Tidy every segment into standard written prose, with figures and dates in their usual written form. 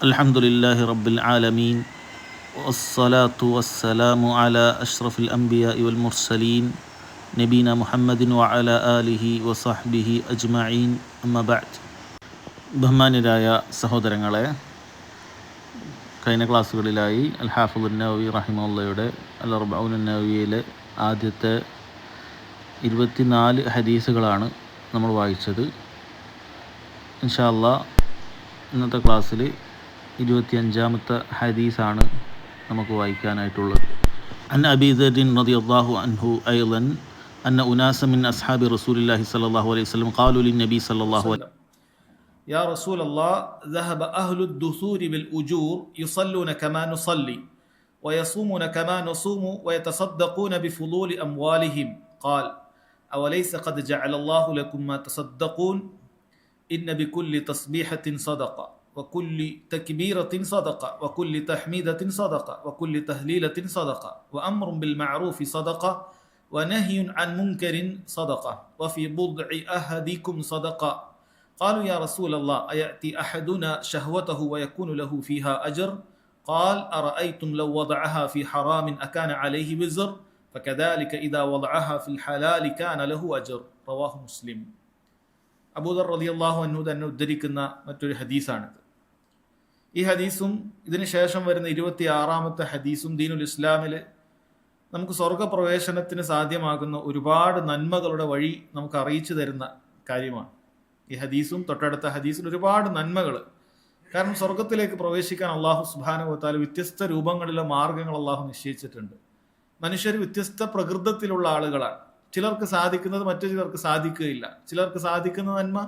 الحمد لله رب العالمين والصلاة والسلام على أشرف الأنبياء والمرسلين نبينا محمد وعلى آله وصحبه أجمعين أما بعد. ബഹുമാന്യരായ സഹോദരങ്ങളെ, കഴിഞ്ഞ ക്ലാസ്സുകളിലായി അൽ ഹാഫിദ് നവവി റഹിമഹുള്ളയുടെ അൽ അർബഊൻ നവവിയിലെ ആദ്യത്തെ 24 ഹദീസുകളാണ് നമ്മൾ വായിച്ചത്. ഇൻഷാ അല്ലാഹ് ഇന്നത്തെ ക്ലാസ്സിൽ 25ാമത്തെ ഹദീസാണ് നമുക്ക് വായിക്കാനായിട്ടുള്ളത്. അൻ അബീ ദർറിൻ റളിയല്ലാഹു അൻഹു അയ്ളൻ അന്ന ഉനാസ മിൻ അസ്ഹാബി റസൂലില്ലാഹി സ്വല്ലല്ലാഹു അലൈഹി വസല്ലം ഖാലു ലിന്നബി സ്വല്ലല്ലാഹു അലൈഹി يا رسول الله ذهب أهل الدثور بالأجور يصلون كما نصلي ويصومون كما نصوم ويتصدقون بفضول أموالهم قال أوليس قد جعل الله لكم ما تصدقون إن بكل تسبيحة صدقة وكل تكبيرة صدقة وكل تحميدة صدقة وكل تهليلة صدقة وأمر بالمعروف صدقة ونهي عن منكر صدقة وفي بضع أحدكم صدقة قالوا يا رسول الله أيأتي أحدنا شهوته ويكون له فيها أجر قال أرأيتم لو وضعها في حرام أكان عليه وزر فكذلك إذا وضعها في الحلال كان له أجر رواه مسلم. അബൂദർ റളിയല്ലാഹു അൻഹു തന്നെ ഉദ്ധരിക്കുന്ന മറ്റൊരു ഹദീസാണിത്. ഈ ഹദീസും ഇതിന് ശേഷം വരുന്ന 26ാമത്തെ ഹദീസും ദീനുൽ ഇസ്ലാമിൽ നമുക്ക് സ്വർഗപ്രവേശനത്തിന് സാധ്യമാകുന്ന ഒരുപാട് നന്മകളുടെ വഴി നമുക്ക് അറിയിച്ചു തരുന്ന കാര്യമാണ്. ഈ ഹദീസും തൊട്ടടുത്ത ഹദീസിൽ ഒരുപാട് നന്മകൾ. കാരണം സ്വർഗത്തിലേക്ക് പ്രവേശിക്കാൻ അള്ളാഹു സുബ്ഹാനഹു വ തആല വ്യത്യസ്ത രൂപങ്ങളിലെ മാർഗങ്ങൾ അള്ളാഹു നിശ്ചയിച്ചിട്ടുണ്ട്. മനുഷ്യർ വ്യത്യസ്ത പ്രകൃതത്തിലുള്ള ആളുകളാണ്. ചിലർക്ക് സാധിക്കുന്നത് മറ്റു ചിലർക്ക് സാധിക്കുകയില്ല. ചിലർക്ക് സാധിക്കുന്ന നന്മ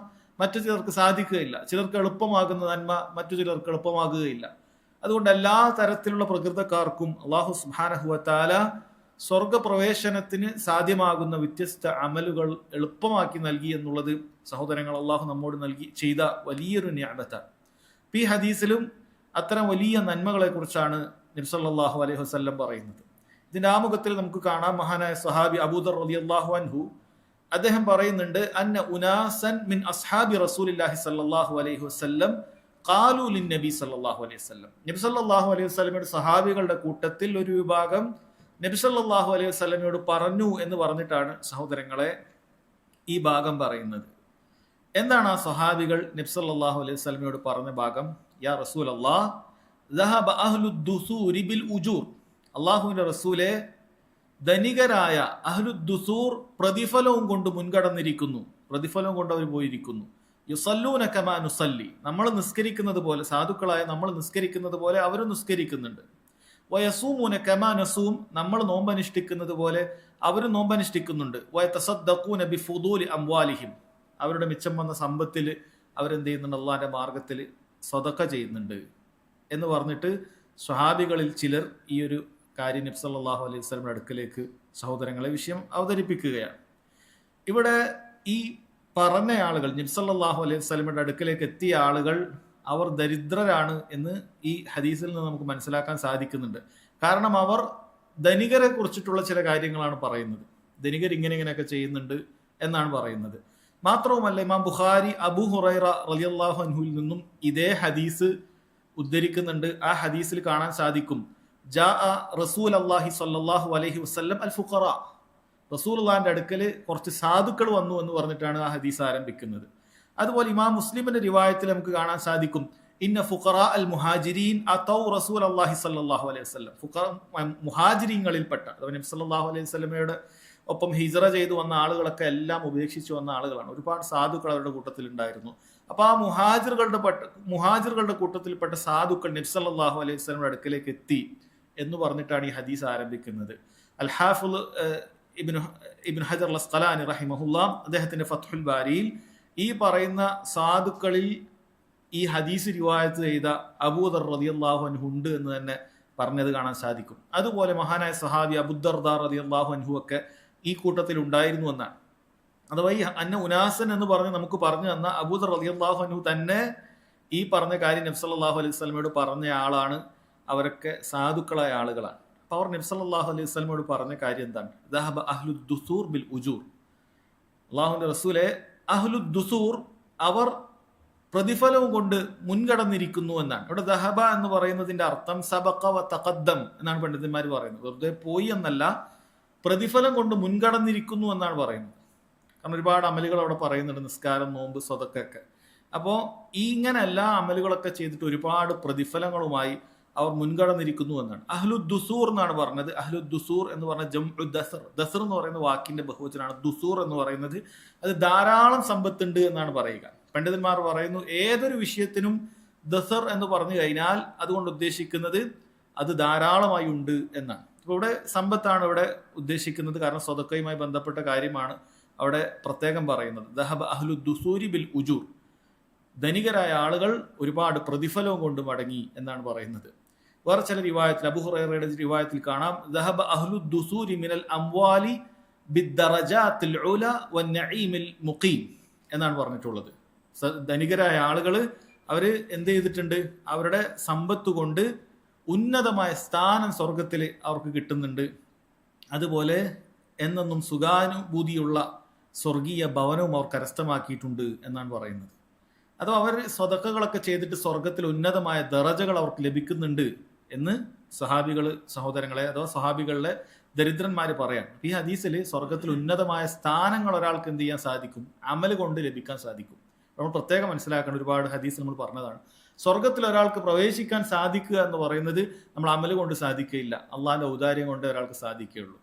മറ്റു ചിലർക്ക് സാധിക്കുകയില്ല. ചിലർക്ക് എളുപ്പമാകുന്ന നന്മ മറ്റു ചിലർക്ക് എളുപ്പമാകുകയില്ല. അതുകൊണ്ട് എല്ലാ തരത്തിലുള്ള പ്രകൃതക്കാർക്കും അള്ളാഹു സുബ്ഹാനഹു വ തആല സ്വർഗപ്രവേശനത്തിന് സാധ്യമാകുന്ന വ്യത്യസ്ത അമലുകൾ എളുപ്പമാക്കി നൽകി എന്നുള്ളത് സഹോദരങ്ങൾ അള്ളാഹു നമ്മോട് ചെയ്ത വലിയൊരു നിഅമത്താണ്. ഈ ഹദീസിലും അത്തരം വലിയ നന്മകളെ കുറിച്ചാണ് നബി സല്ലല്ലാഹു അലൈഹി വസല്ലം പറയുന്നത്. ഇതിന്റെ ആമുഖത്തിൽ നമുക്ക് കാണാം, മഹാനായ സ്വഹാബി അബൂദർ റളിയല്ലാഹു അൻഹു അദ്ദേഹം പറയുന്നുണ്ട്, അന്ന ഉനാസൻ മിൻ അസ്ഹാബി റസൂലില്ലാഹി സ്വല്ലല്ലാഹു അലൈഹി വസല്ലം ഖാലു ലിന്നബി സ്വല്ലല്ലാഹു അലൈഹി വസല്ലം. നബി സല്ലല്ലാഹു അലൈഹി വസല്ലമയുടെ സഹാബികളുടെ കൂട്ടത്തിൽ ഒരു വിഭാഗം നബി സല്ലല്ലാഹു അലൈഹി വസല്ലമയോട് പറഞ്ഞു എന്ന് പറഞ്ഞിട്ടാണ് സഹോദരങ്ങളെ ഈ ഭാഗം പറയുന്നത്. എന്താണ് ആ സഹാബികൾ നബി സല്ലല്ലാഹു അലൈഹി വസല്ലമയോട് പറഞ്ഞ ഭാഗം? യാ റസൂലല്ലാഹ് ദഹബ അഹ്ലുദ് ദുസൂരി ബിൽ ഉജൂർ. അള്ളാഹുവിന്റെ റസൂലെ, ധനികരായ അഹ്ലുദ് ദുസൂർ പ്രതിഫലവും കൊണ്ട് മുൻകടന്നിരിക്കുന്നു. പ്രതിഫലവും കൊണ്ട് അവർ പോയിരിക്കുന്നു. യുസല്ലൂന കമാ നുസല്ലി, നമ്മൾ നിസ്കരിക്കുന്നത് പോലെ, സാധുക്കളായ നമ്മൾ നിസ്കരിക്കുന്നത് പോലെ അവരും നിസ്കരിക്കുന്നുണ്ട്. വയസൂമൂന കമാ നസൂം, നമ്മൾ നോമ്പനുഷ്ഠിക്കുന്നത് പോലെ അവരും നോമ്പനുഷ്ഠിക്കുന്നുണ്ട്. വയതസദ്ദഖൂന ബിഫുദൂലി അംവാലിഹിം, അവരുടെ മിച്ചം വന്ന സമ്പത്തിൽ അവരെന്ത് ചെയ്യുന്നുണ്ട്? അള്ളാഹിന്റെ മാർഗത്തിൽ സദഖ ചെയ്യുന്നുണ്ട് എന്ന് പറഞ്ഞിട്ട് സ്വഹാബികളിൽ ചിലർ ഈ ഒരു കാര്യം നബി സല്ലല്ലാഹു അലൈഹി വസല്ലമയുടെ അടുക്കലേക്ക് സഹോദരങ്ങളെ വിഷയം അവതരിപ്പിക്കുകയാണ്. ഇവിടെ ഈ പറഞ്ഞ ആളുകൾ, നബി സല്ലല്ലാഹു അലൈഹി വസല്ലമയുടെ അടുക്കലേക്ക് എത്തിയ ആളുകൾ, അവർ ദരിദ്രരാണ് എന്ന് ഈ ഹദീസിൽ നിന്ന് നമുക്ക് മനസ്സിലാക്കാൻ സാധിക്കുന്നുണ്ട്. കാരണം അവർ ധനികരെ കുറിച്ചിട്ടുള്ള ചില കാര്യങ്ങളാണ് പറയുന്നത്. ധനികർ ഇങ്ങനെയൊക്കെ ചെയ്യുന്നുണ്ട് എന്നാണ് പറയുന്നത്. മാത്രവുമല്ല, ഇമാം ബുഖാരി അബൂ ഹുറൈറ റളിയല്ലാഹു അൻഹുവിൽ നിന്നും ഇതേ ഹദീസ് ഉദ്ധരിക്കുന്നുണ്ട്. ആ ഹദീസിൽ കാണാൻ സാധിക്കും, ജാഅ റസൂലുള്ളാഹി സ്വല്ലല്ലാഹു അലൈഹി വസല്ലം അൽ ഫുഖറ, റസൂലുള്ളാഹിന്റെ അടുക്കൽ കുറച്ച് സാധുക്കൾ വന്നു എന്ന് പറഞ്ഞിട്ടാണ് ആ ഹദീസ് ആരംഭിക്കുന്നത്. അതുപോലെ ഇമാം മുസ്ലിമിന്റെ റിവായത്തിൽ നമുക്ക് കാണാൻ സാധിക്കും, ഇന്ന ഫുഖറാ അൽ മുഹാജിരീൻ അതൗ റസൂലുള്ളാഹി സ്വല്ലല്ലാഹു അലൈഹി വസല്ലം. മുഹാജിരീങ്ങളിൽപ്പെട്ട, നബി സല്ലല്ലാഹു അലൈഹി വസല്ലമയുടെ ഒപ്പം ഹിജ്റ ചെയ്തു വന്ന ആളുകളൊക്കെ എല്ലാം ഉപേക്ഷിച്ചു വന്ന ആളുകളാണ്. ഒരുപാട് സാധുക്കൾ അവരുടെ കൂട്ടത്തിൽ ഉണ്ടായിരുന്നു. അപ്പൊ ആ മുഹാജിറുകളുടെ കൂട്ടത്തിൽപ്പെട്ട സാധുക്കൾ നബി സല്ലല്ലാഹു അലൈഹി വസല്ലമയുടെ അടുക്കലേക്ക് എത്തി എന്ന് പറഞ്ഞിട്ടാണ് ഈ ഹദീസ് ആരംഭിക്കുന്നത്. അൽ ഹാഫിദ് ഇബ്നു ഹജർ അൽ അസ്ഖലാനി റഹിമഹുല്ലാഹ് അദ്ദേഹത്തിന്റെ ഫത്ഹുൽ ബാരിയിൽ ഈ പറയുന്ന സാധുക്കളിൽ ഈ ഹദീസ് റിവായത്ത് ചെയ്ത അബൂദർ റളിയല്ലാഹു അൻഹു ഉണ്ട് എന്ന് തന്നെ പറഞ്ഞത് കാണാൻ സാധിക്കും. അതുപോലെ മഹാനായ സഹാബി അബൂദർദാ റളിയല്ലാഹു അൻഹു ഒക്കെ ഈ കൂട്ടത്തിൽ ഉണ്ടായിരുന്നു എന്നാണ്. അഥവാ ഈ അന്ന ഉനാസൻ എന്ന് പറഞ്ഞ് നമുക്ക് പറഞ്ഞു തന്ന അബൂദർ റളിയല്ലാഹു അൻഹു തന്നെ ഈ പറഞ്ഞ കാര്യം നബി സല്ലല്ലാഹു അലൈഹി വസല്ലമയോട് പറഞ്ഞ ആളാണ്. അവരൊക്കെ സാധുക്കളായ ആളുകളാണ്. അപ്പൊ അവർ നബി സല്ലല്ലാഹു അലൈഹി വസല്ലമയോട് പറഞ്ഞ കാര്യം എന്താണ്? ദഹബ അഹ്ലുദ് ദുസൂർ ബിൽ ഉജൂർ. അള്ളാഹുവിന്റെ റസൂലെ, അഹ്ലുദ് ദുസൂർ അവർ പ്രതിഫലവും കൊണ്ട് മുൻകടന്നിരിക്കുന്നു എന്നാണ്. ഇവിടെ ദഹബ എന്ന് പറയുന്നതിന്റെ അർത്ഥം സബഖ വ തഖദ്ദം എന്നാണ് പണ്ഡിതന്മാർ പറയുന്നത്. വെറുതെ പോയി എന്നല്ല, പ്രതിഫലം കൊണ്ട് മുൻകടന്നിരിക്കുന്നു എന്നാണ് പറയുന്നത്. കാരണം ഒരുപാട് അമലുകൾ അവിടെ പറയുന്നുണ്ട്, നിസ്കാരം, നോമ്പ്, സ്വതക്കൊക്കെ. അപ്പോൾ ഇങ്ങനെ എല്ലാ അമലുകളൊക്കെ ചെയ്തിട്ട് ഒരുപാട് പ്രതിഫലങ്ങളുമായി അവർ മുൻകടന്നിരിക്കുന്നു എന്നാണ്. അഹ്ലുദ്ദുസൂർ എന്നാണ് പറഞ്ഞത്. അഹ്ലുദ്ദുസൂർ എന്ന് പറഞ്ഞ ജംഉ ദസർ. ദസർ എന്ന് പറയുന്ന വാക്കിന്റെ ബഹുവചനാണ്. ദുസൂർ എന്ന് പറയുന്നത് അത് ധാരാളം സമ്പത്തുണ്ട് എന്നാണ് പറയുക. പണ്ഡിതന്മാർ പറയുന്നു ഏതൊരു വിഷയത്തിനും ദസർ എന്ന് പറഞ്ഞു കഴിഞ്ഞാൽ അതുകൊണ്ട് ഉദ്ദേശിക്കുന്നത് അത് ധാരാളമായി ഉണ്ട് എന്നാണ്. അപ്പോൾ ഇവിടെ സമ്പത്താണ് ഇവിടെ ഉദ്ദേശിക്കുന്നത്. കാരണം സ്വതക്കയുമായി ബന്ധപ്പെട്ട കാര്യമാണ് അവിടെ പ്രത്യേകം പറയുന്നത്. ദഹബ അഹ്ലുദ്ദുസൂരി ബിൽ ഉജൂർ. ധനികരായ ആളുകൾ ഒരുപാട് പ്രതിഫലവും കൊണ്ട് മടങ്ങി എന്നാണ് പറയുന്നത്. വേറെ ചില റിവായത്തിൽ, അബൂ ഹുറൈറയുടെ റിവായത്തിൽ കാണാം, ദഹബ അഹ്ലുദ്ദുസൂരി മിനൽ അംവാലി ബിദ്ദറജാത്തിൽ ഉല വന്നഈമിൽ മുഖീം എന്നാണ് പറഞ്ഞിട്ടുള്ളത്. ധനികരായ ആളുകൾ അവര് എന്ത് ചെയ്തിട്ടുണ്ട്? അവരുടെ സമ്പത്ത് കൊണ്ട് ഉന്നതമായ സ്ഥാനം സ്വർഗത്തിൽ അവർക്ക് കിട്ടുന്നുണ്ട്. അതുപോലെ എന്നെന്നും സുഖാനുഭൂതിയുള്ള സ്വർഗീയ ഭവനവും അവർ കരസ്ഥമാക്കിയിട്ടുണ്ട് എന്നാണ് പറയുന്നത്. അതോ അവർ സ്വതക്കകളൊക്കെ ചെയ്തിട്ട് സ്വർഗത്തിൽ ഉന്നതമായ ദറജകൾ അവർക്ക് ലഭിക്കുന്നുണ്ട് എന്ന് സഹാബികൾ, സഹോദരങ്ങളെ, അഥവാ സഹാബികളിലെ ദരിദ്രന്മാർ പറയാൻ. ഈ ഹദീസിൽ സ്വർഗത്തിൽ ഉന്നതമായ സ്ഥാനങ്ങൾ ഒരാൾക്ക് എന്ത് ചെയ്യാൻ സാധിക്കും? അമൽ കൊണ്ട് ലഭിക്കാൻ സാധിക്കും. നമ്മൾ പ്രത്യേകം മനസ്സിലാക്കണം, ഒരുപാട് ഹദീസ് നമ്മൾ പറഞ്ഞതാണ്. സ്വർഗത്തിൽ ഒരാൾക്ക് പ്രവേശിക്കാൻ സാധിക്കുക എന്ന് പറയുന്നത് നമ്മൾ അമൽ കൊണ്ട് സാധിക്കുകയില്ല, അള്ളാഹിന്റെ ഔദാര്യം കൊണ്ടേ ഒരാൾക്ക് സാധിക്കുകയുള്ളൂ.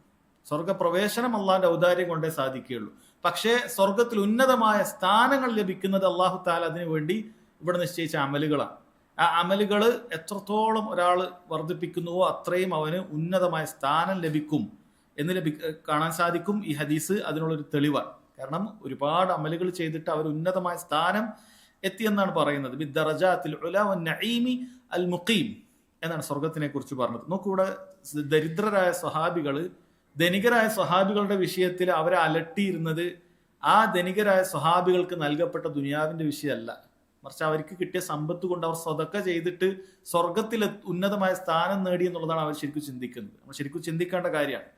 സ്വർഗപ്രവേശനം അള്ളാഹിന്റെ ഔദാര്യം കൊണ്ടേ സാധിക്കുകയുള്ളൂ. പക്ഷേ സ്വർഗത്തിൽ ഉന്നതമായ സ്ഥാനങ്ങൾ ലഭിക്കുന്നത് അള്ളാഹു താല അതിനു വേണ്ടി ഇവിടെ നിശ്ചയിച്ച അമലുകളാണ്. ആ അമലുകൾ എത്രത്തോളം ഒരാൾ വർദ്ധിപ്പിക്കുന്നുവോ അത്രയും അവന് ഉന്നതമായ സ്ഥാനം ലഭിക്കും എന്ന് കാണാൻ സാധിക്കും. ഈ ഹദീസ് അതിനുള്ളൊരു തെളിവാണ്. കാരണം ഒരുപാട് അമലുകൾ ചെയ്തിട്ട് അവർ ഉന്നതമായ സ്ഥാനം എത്തിയെന്നാണ് പറയുന്നത്. ബിദ്ദറജാത്തിൽ ഉല വന്നഈമി അൽ മുഖീം എന്നാണ് സ്വർഗത്തിനെ കുറിച്ച് പറഞ്ഞത്. നോക്കൂടെ, ദരിദ്രരായ സ്വഹാബികള് ധനികരായ സ്വഹാബികളുടെ വിഷയത്തിൽ അവരെ അലട്ടിയിരുന്നത് ആ ധനികരായ സ്വഹാബികൾക്ക് നൽകപ്പെട്ട ദുനിയാവിന്റെ വിഷയമല്ല, മറിച്ച് അവർക്ക് കിട്ടിയ സമ്പത്ത് കൊണ്ട് അവർ സ്വതക്ക ചെയ്തിട്ട് സ്വർഗത്തിൽ ഉന്നതമായ സ്ഥാനം നേടി എന്നുള്ളതാണ് അവർ ശരിക്കും ചിന്തിക്കുന്നത്. നമ്മൾ ശരിക്കും ചിന്തിക്കേണ്ട കാര്യമാണ്.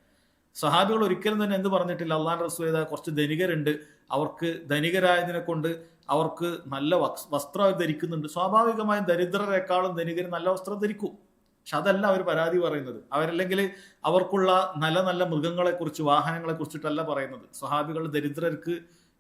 സ്വഹാബികൾ ഒരിക്കലും തന്നെ എന്ത് പറഞ്ഞിട്ടില്ല? അള്ളാഹുവിന്റെ റസൂൽ കുറച്ച് ധനികരുണ്ട്, അവർക്ക് ധനികരായതിനെ കൊണ്ട് അവർക്ക് നല്ല വസ്ത്രം ധരിക്കുന്നുണ്ട്. സ്വാഭാവികമായും ദരിദ്രരെക്കാളും ധനികർ നല്ല വസ്ത്രം ധരിക്കും. പക്ഷെ അതല്ല അവർ പരാതി പറയുന്നത്. അവരല്ലെങ്കിൽ അവർക്കുള്ള നല്ല നല്ല മൃഗങ്ങളെ കുറിച്ച്, വാഹനങ്ങളെ കുറിച്ചിട്ടല്ല പറയുന്നത്. സ്വഹാബികൾ ദരിദ്രർക്ക്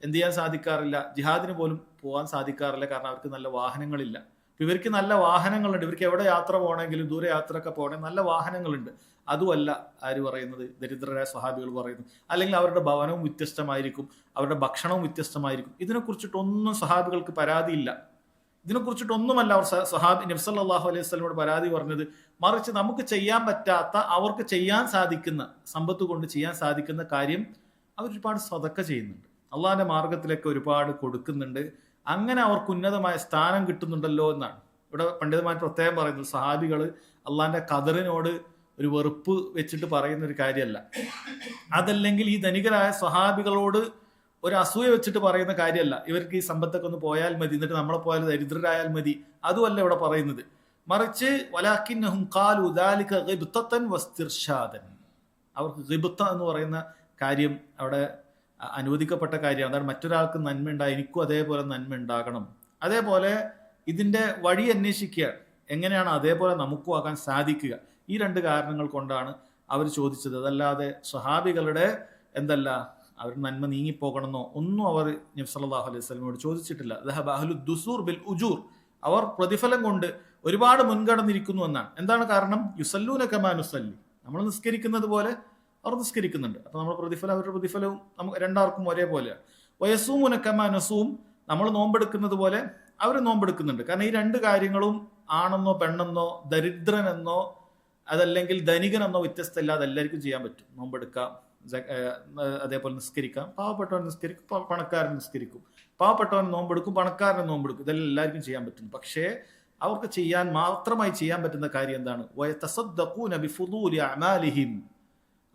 എന്ത് ചെയ്യാൻ സാധിക്കാറില്ല? ജിഹാദിന് പോലും പോകാൻ സാധിക്കാറില്ല. കാരണം അവർക്ക് നല്ല വാഹനങ്ങളില്ല. ഇവർക്ക് നല്ല വാഹനങ്ങളുണ്ട്. ഇവർക്ക് എവിടെ യാത്ര പോകണമെങ്കിലും, ദൂരെ യാത്രയൊക്കെ പോകണമെങ്കിൽ നല്ല വാഹനങ്ങളുണ്ട്. അതുമല്ല ആര് പറയുന്നത്? ദരിദ്രരായ സ്വഹാബികൾ പറയുന്നു. അല്ലെങ്കിൽ അവരുടെ ഭവനവും വ്യത്യസ്തമായിരിക്കും, അവരുടെ ഭക്ഷണവും വ്യത്യസ്തമായിരിക്കും. ഇതിനെക്കുറിച്ചിട്ടൊന്നും സ്വഹാബികൾക്ക് പരാതിയില്ല. ഇതിനെക്കുറിച്ചിട്ടൊന്നുമല്ല അവർ സ്വഹാബി നബി സല്ലല്ലാഹു അലൈഹി വസല്ലമയോട് പരാതി പറഞ്ഞത്. മറിച്ച് നമുക്ക് ചെയ്യാൻ പറ്റാത്ത, അവർക്ക് ചെയ്യാൻ സാധിക്കുന്ന, സമ്പത്ത് കൊണ്ട് ചെയ്യാൻ സാധിക്കുന്ന കാര്യം അവർ ഒരുപാട് സ്വതക്ക ചെയ്യുന്നുണ്ട്. അള്ളാഹിന്റെ മാർഗത്തിലൊക്കെ ഒരുപാട് കൊടുക്കുന്നുണ്ട്. അങ്ങനെ അവർക്ക് ഉന്നതമായ സ്ഥാനം കിട്ടുന്നുണ്ടല്ലോ എന്നാണ് ഇവിടെ പണ്ഡിതന്മാർ പ്രത്യേകം പറയുന്നത്. സഹാബികൾ അള്ളാഹിന്റെ ഖദറിനോട് ഒരു വെറുപ്പ് വെച്ചിട്ട് പറയുന്ന ഒരു കാര്യമല്ല. അതല്ലെങ്കിൽ ഈ ധനികരായ സ്വഹാബികളോട് ഒരു അസൂയ വെച്ചിട്ട് പറയുന്ന കാര്യമല്ല. ഇവർക്ക് ഈ സമ്പത്തൊക്കെ ഒന്ന് പോയാൽ മതി, എന്നിട്ട് നമ്മളെ പോയാൽ ദരിദ്രരായാൽ മതി, അതുമല്ല ഇവിടെ പറയുന്നത്. മറിച്ച് വലാകിന്നഹും ഖാലു ദാലിക ഗിബ്തതൻ വസ്തിർഷാദൻ. അവർക്ക് ഗിബ്ത എന്ന് പറയുന്ന കാര്യം അവിടെ അനുവദിക്കപ്പെട്ട കാര്യമാണ്. അതാണ് മറ്റൊരാൾക്ക് നന്മ ഉണ്ടായി എനിക്കും അതേപോലെ നന്മ ഉണ്ടാകണം. അതേപോലെ ഇതിന്റെ വഴി അന്വേഷിക്കുക, എങ്ങനെയാണ് അതേപോലെ നമുക്കും ആകാൻ സാധിക്കുക. ഈ രണ്ട് കാരണങ്ങൾ കൊണ്ടാണ് അവർ ചോദിച്ചത്. അതല്ലാതെ സ്വഹാബികളുടെ എന്തല്ല അവർ നന്മ നീങ്ങിപ്പോകണമെന്നോ ഒന്നും അവർ നബി സല്ലല്ലാഹു അലൈഹി വസല്ലമയോട് ചോദിച്ചിട്ടില്ല. ദഹബ അഹ്ലുദ് ദുസൂർ ബിൽ ഉജൂർ. അവർ പ്രതിഫലം കൊണ്ട് ഒരുപാട് മുൻകടന്നിരിക്കുന്നു എന്നാണ്. എന്താണ് കാരണം? യുസല്ലൂന കമാ നുസല്ലി. നമ്മൾ നിസ്കരിക്കുന്നത് പോലെ അവർ നിസ്കരിക്കുന്നുണ്ട്. അപ്പൊ നമ്മുടെ പ്രതിഫലം, അവരുടെ പ്രതിഫലവും നമുക്ക് രണ്ടാർക്കും ഒരേപോലെയാണ്. വയസൂമുന കമാ നസൂം. നമ്മൾ നോമ്പെടുക്കുന്നത് പോലെ അവർ നോമ്പെടുക്കുന്നുണ്ട്. കാരണം ഈ രണ്ട് കാര്യങ്ങളും ആണെന്നോ പെണ്ണെന്നോ ദരിദ്രനെന്നോ അതല്ലെങ്കിൽ ധനികനെന്നോ വ്യത്യസ്തമില്ലാതെ എല്ലാവർക്കും ചെയ്യാൻ പറ്റും. നോമ്പെടുക്കാം, അതേപോലെ നിസ്കരിക്കാം. പാവപ്പെട്ടവൻ നിസ്കരിക്കും, പണക്കാരൻ നിസ്കരിക്കും. പാവപ്പെട്ടവൻ നോമ്പെടുക്കും, പണക്കാരൻ നോമ്പെടുക്കും. ഇതെല്ലാം എല്ലാവർക്കും ചെയ്യാൻ പറ്റും. പക്ഷേ അവർക്ക് മാത്രമായി ചെയ്യാൻ പറ്റുന്ന കാര്യം എന്താണ്? വയതസദ്ദഖൂന ബിഫുദൂലി അഅമാലിഹിം.